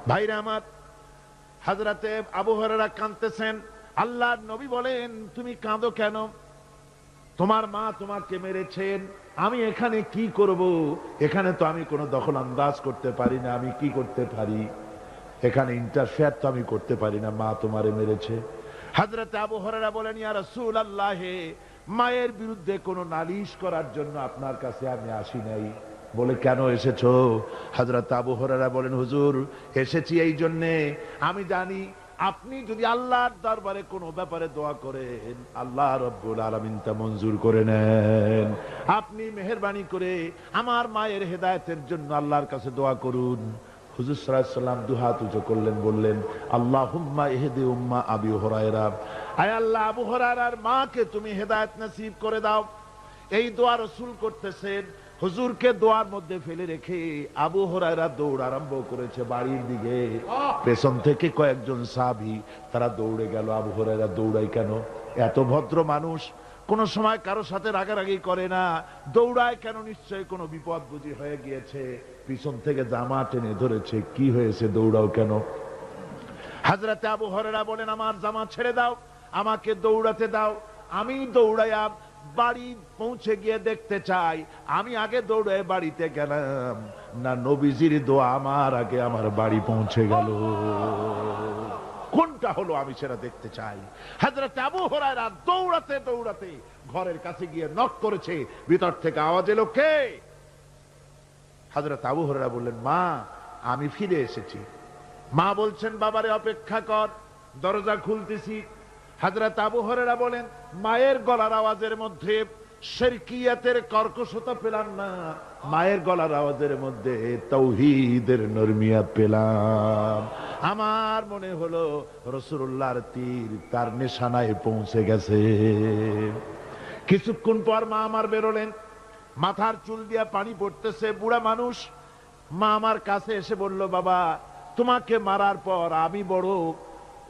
ভাইরা আমার, হযরতে আবু হুরায়রা কাঁদতেছেন। আল্লাহর নবী বলেন, তুমি কাঁদো কেন? তোমার মা তোমাকে মেরেছেন, আমি এখানে কি করব? এখানে তো আমি কোনো দখল আন্দাজ করতে পারি না, আমি কি করতে পারি? এখানে ইন্টারফেয়ার তো আমি করতে পারি না, মা তোমারে মেরেছে। হযরত আবু হুরায়রা বলেন, ইয়া রাসূলুল্লাহ, মায়ের বিরুদ্ধে কোনো নালিশ করার জন্য আপনার কাছে আমি আসি নাই। বলে, কেন এসেছো? হযরত আবু হুরায়রা বলেন, হুজুর এসেছি এই জন্যে, আমি জানি আপনি যদি আল্লাহর দরবারে কোনো ব্যাপারে দোয়া করেন, আল্লাহ রাব্বুল আলামিন তা মঞ্জুর করে নেন। আপনি মেহেরবানি করে আমার মায়ের হেদায়েতের জন্য আল্লাহর কাছে দোয়া করুন। হুজুর সাল্লাল্লাহু আলাইহি ওয়াসাল্লাম দুহাত উঁচু করলেন, বললেন, আল্লাহুম্মা ইহদি উম্মা আবি হুরায়রা, আয় আল্লাহ আবু হুরায়রার মাকে তুমি হেদায়েত নসিব করে দাও। এই দোয়া রাসূল করতেছেন। হুজুরকে দোয়ার মধ্যে ফেলে রেখে আবু হুরায়রা দৌড় আরম্ভ করেছে বাড়ির দিকে। পেছন থেকে কয়েকজন সাহাবী তারা দৌড়ে গেল। আবু হুরায়রা দৌড়ায় কেন? এত ভদ্র মানুষ, কোন সময় কারো সাথে রাগারাগি করে না, দৌড়ায় কেন? নিশ্চয়ই কোনো বিপদ বুঝি হয়ে গিয়েছে, পিছন থেকে জামা টেনে ধরেছে। কি হয়েছে, দৌড়াও কেন? হযরতে আবু হুরায়রা বলেন, আমার জামা ছেড়ে দাও, আমাকে দৌড়াতে দাও। আমি দৌড়াইয়া বাড়ি পৌঁছে গিয়ে দেখতে চাই, আমি আগে দৌড়ে বাড়িতে গেলাম না নবীজির দোয়া আমার আগে আমার বাড়ি পৌঁছে গেল। কোনটা হলো আমি সেটা দেখতে চাই। হযরত আবু হুরায়রা দৌড়াতে দৌড়াতে ঘরের কাছে গিয়ে নক করেছে। ভিতর থেকে আওয়াজ এলো, কে? হযরত আবু হুরায়রা বললেন, মা আমি ফিরে এসেছি। মা বলছেন, বাবারে অপেক্ষা কর, দরজা খুলতেছি। হযরত আবু হুরায়রা বলেন, মায়ের গলার আওয়াজের মধ্যে শিরকিয়াতের কর্কশতা পেলাম না, মায়ের গলার আওয়াজের মধ্যে তাওহীদের নরমিয়াত পেলাম। আমার মনে হলো রাসূলুল্লাহর তীর তার নিশানায় পৌঁছে গেছে। কিছুক্ষণ পর মা আমার বেরোলেন, মাথার চুল দিয়া পানি পড়তেছে, বুড়া মানুষ। মা আমার কাছে এসে বলল, বাবা তোমাকে মারার পর আমি বড়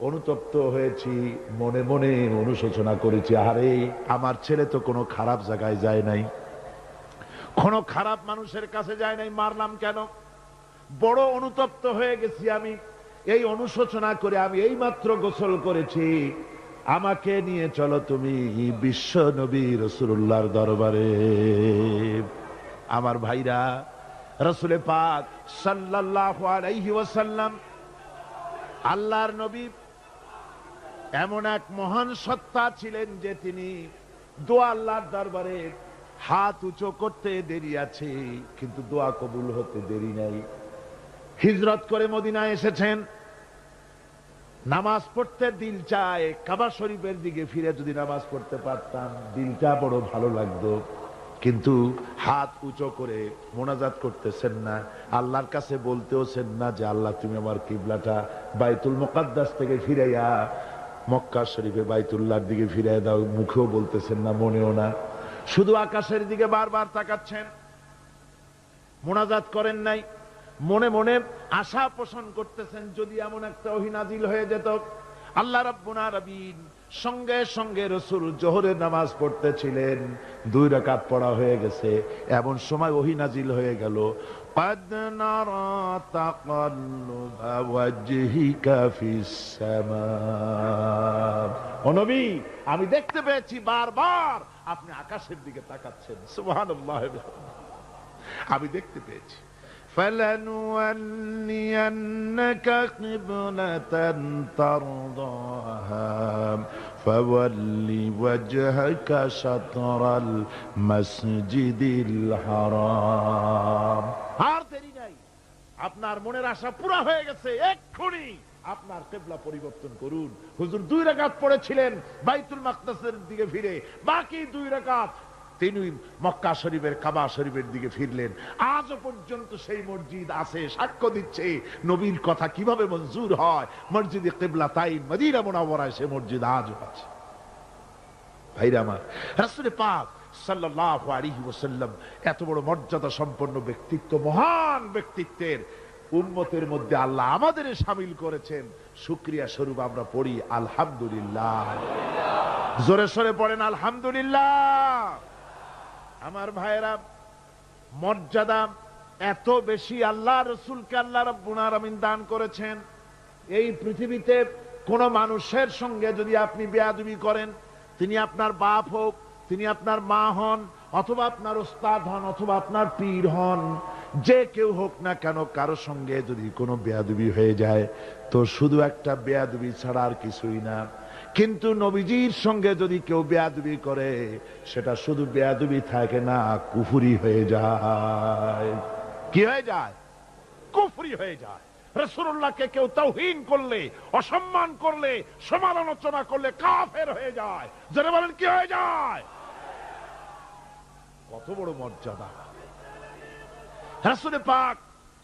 অনুতপ্ত হয়েছি, মনে মনে অনুশোচনা করেছি, আরে আমার ছেলে তো কোনো খারাপ জায়গায় যায় নাই, কোনো খারাপ মানুষের কাছে যায় নাই, মারলাম কেন? বড় অনুতপ্ত হয়ে গেছি আমি। এই অনুশোচনা করে আমি এই মাত্র গোসল করেছি, আমাকে নিয়ে চলো তুমি বিশ্ব নবী রাসূলুল্লাহর দরবারে। আমার ভাইরা, রাসূল পাক সাল্লাল্লাহু আলাইহি ওয়াসাল্লাম আল্লাহর নবী এমন এক মহান সত্তা ছিলেন যে তিনি দোয়া আল্লাহর দরবারে হাত উঁচু করতে দেরি আছে, কিন্তু দোয়া কবুল হতে দেরি নাই। হিজরত করে মদিনায় এসেছেন, নামাজ পড়তে দিল চায়, কাবা শরীফের দিকে ফিরে যদি নামাজ পড়তে পারতাম দিলটা বড় ভালো লাগতো, কিন্তু হাত উঁচু করে মোনাজাত করতেছেন না, আল্লাহর কাছে বলতেওছেন না যে আল্লাহ তুমি আমার কিবলাটা বাইতুল মুকাদ্দাস থেকে ফিরাইয়া মক্কা শরীফে বাইতুল্লাহর দিকে ফিরাইয়া দাও। মুখেও বলতেছেন না, মনেও না, শুধু আকাশের দিকে বারবার তাকাচ্ছেন, মোনাজাত করেন নাই। মনে মনে আশা পোষণ করতেছেন যদি এমন একটা ওহী নাজিল হয়ে যেত। আল্লাহ রাব্বুল আলামিন সঙ্গে সঙ্গে রাসূল জোহরের নামাজ পড়তেছিলেন, 2 রাকাত পড়া হয়ে গেছে, এমন সময় ওহী নাজিল হয়ে গেল, قد نرى تقلب وجهك في السماء ও নবী আমি দেখতে পেয়েছি বারবার আপনি আকাশের দিকে তাকাচ্ছেন সুবহানাল্লাহ আমি দেখতে পেয়েছি فلنولينك قبلة ترضاها فول وجهك شطر المسجد الحرام আর দেরি নাই আপনার মনের আশা পুরা হয়ে গেছে এক্ষুনি আপনার কিবলা পরিবর্তন করুন হুজুর 2 রাকাত পড়েছিলেন বাইতুল মাকদাসের দিকে ফিরে বাকি 2 রাকাত তিনি মক্কা শরীফের কাবা শরীফের দিকে ফিরলেন আজও পর্যন্ত সেই মসজিদ আছে সাক্ষ্য দিচ্ছে নবীর কথা কিভাবে মঞ্জুর হয় মসজিদে কিবলাতাইন মদিনা মুনাওয়ারায় সেই মসজিদ আজও আছে ভাইরা আমার রাসূল পাক সাল্লাল্লাহু আলাইহি ওয়াসাল্লাম এত বড় মর্যাদা সম্পন্ন ব্যক্তিত্ব মহান ব্যক্তিত্বের উম্মতের মধ্যে আল্লাহ আমাদের শামিল করেছেন শুকরিয়া স্বরূপ আমরা পড়ি আলহামদুলিল্লাহ জোরে সোরে পড়েন আলহামদুলিল্লাহ আমার ভাইরা মর্যাদা এত বেশি আল্লাহ রাসূলকে আল্লাহ রাব্বুল আলামিন দান করেছেন এই পৃথিবীতে কোন মানুষের সঙ্গে যদি আপনি বেয়াদবি করেন তিনি আপনার বাপ হোক তিনি আপনার মা হন অথবা আপনার ওস্তাদ হন অথবা আপনার পীর হন যে কেউ হোক না কেন কারো সঙ্গে যদি কোনো বেয়াদবি হয়ে যায় তো শুধু একটা বেয়াদবি ছাড়া আর কিছুই না কিন্তু নবীজির সঙ্গে যদি কেউ বেয়াদবি করে সেটা শুধু বেয়াদবি থাকে না কুফরি হয়ে যায় কি হয়ে যায় কুফরি হয়ে যায় রাসূলুল্লাহকে কেউ তাওহীন করলে অসম্মান করলে সমালোচনা করলে কাফের হয়ে যায় যারা বলেন কি হয়ে যায় কত বড় মর্যাদা রাসূল পাক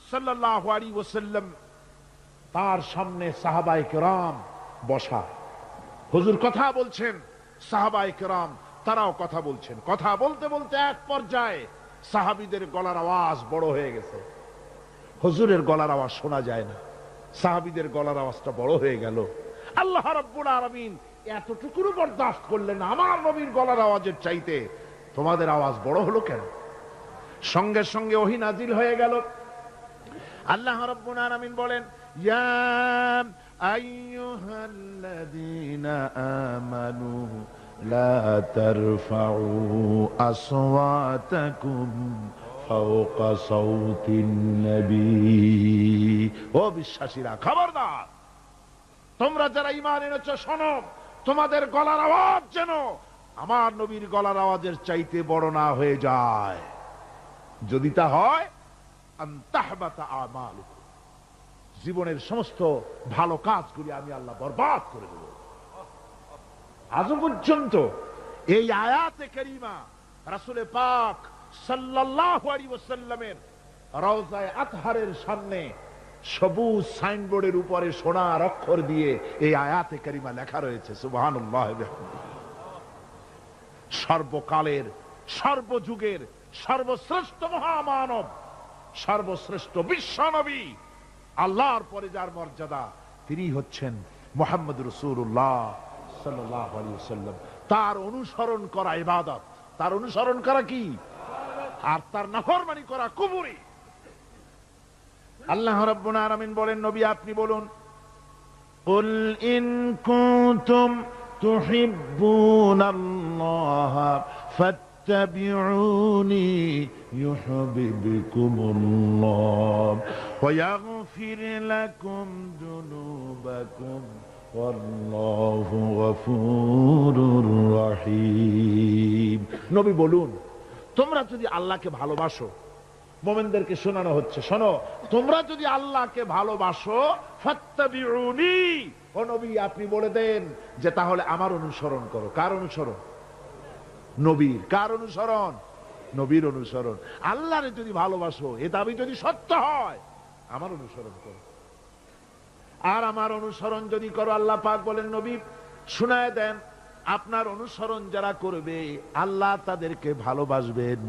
সাল্লাল্লাহু আলাইহি ওয়াসাল্লাম তার সামনে সাহাবায়ে কেরাম বসা হুজুর কথা বলছেন সাহাবায়ে কেরাম তারাও কথা বলছেন কথা বলতে বলতে এক পর্যায়ে সাহাবীদের গলার আওয়াজ বড় হয়ে গেছে হুজুরের গলার আওয়াজ শোনা যায় না সাহাবীদের গলার আওয়াজটা বড় হয়ে গেল আল্লাহ রাব্বুল আলামিন এতটুকু বরদাস্ত করলেন আমার নবীর গলার আওয়াজের চাইতে তোমাদের আওয়াজ বড় হলো কেন সঙ্গে সঙ্গে ওহী নাজিল হয়ে গেল আল্লাহ রাব্বুল আলামিন বলেন ইয়া আইয়ুহাল্লাযীনা আমানু লা তারফাউ আসওয়াতাকুম ফাওকা সাওতিন নবী ও বিশ্বাসীরা খবরদার তোমরা যারা ঈমান এনেছো শোনো তোমাদের গলার আওয়াজ যেন আমার নবীর গলার আওয়াজের চাইতে বড় না হয়ে যায় যদি তা হয় আনতাহবাতা আমালুকুম জীবনের সমস্ত ভালো কাজগুলি আমি আল্লাহ বরবাদ করে দেব আজ পর্যন্ত এই আয়াতে কারীমা রাসূল পাক সাল্লাল্লাহু আলাইহি ওয়াসাল্লামের রওজায়ে আতহারের সামনে সবুজ সাইনবোর্ডের উপরে সোনার অক্ষর দিয়ে এই আয়াতে কারীমা লেখা রয়েছে সুবহানাল্লাহ সর্বকালের সর্বযুগের সর্বশ্রেষ্ঠ মহামানব সর্বশ্রেষ্ঠ বিশ্বনবী আল্লাহর পরে যার মর্যাদা তিনি হচ্ছেন মুহাম্মদ রাসূলুল্লাহ সাল্লাল্লাহু আলাইহি ওয়াসাল্লাম তার অনুসরণ করা ইবাদত তার অনুসরণ করা কি আর তার নাফরমানি করা কুফরি আল্লাহ রাব্বুল আলামিন বলেন নবী আপনি বলুন কুল ইন কুনতুম তুহিব্বুনাল্লাহ ফাত্তাবিউনি ইউহিব্বুকুমুল্লাহ ওয়া ইয়াগফির লাকুম যুনুবাকুম ওয়াল্লাহু গফুরুর রহিম নবী বলুন তোমরা যদি আল্লাহকে ভালোবাসো মুমিনদেরকে শোনানো হচ্ছে শোনো তোমরা যদি আল্লাহকে ভালোবাসো ফাত্তাবিউনি ও নবী আপনি বলে দেন যে তাহলে আমার অনুসরণ করো কার অনুসরণ নবীর কার অনুসরণ নবীর অনুসরণ আল্লাহরে যদি ভালোবাসো এ দাবি যদি সত্য হয় আমার অনুসরণ করো আর আমার অনুসরণ যদি করো আল্লাহ পাক বলেন নবী শুনায় দেন আপনার অনুসরণ যারা করবে আল্লাহ তাদেরকে ভালোবাসবেন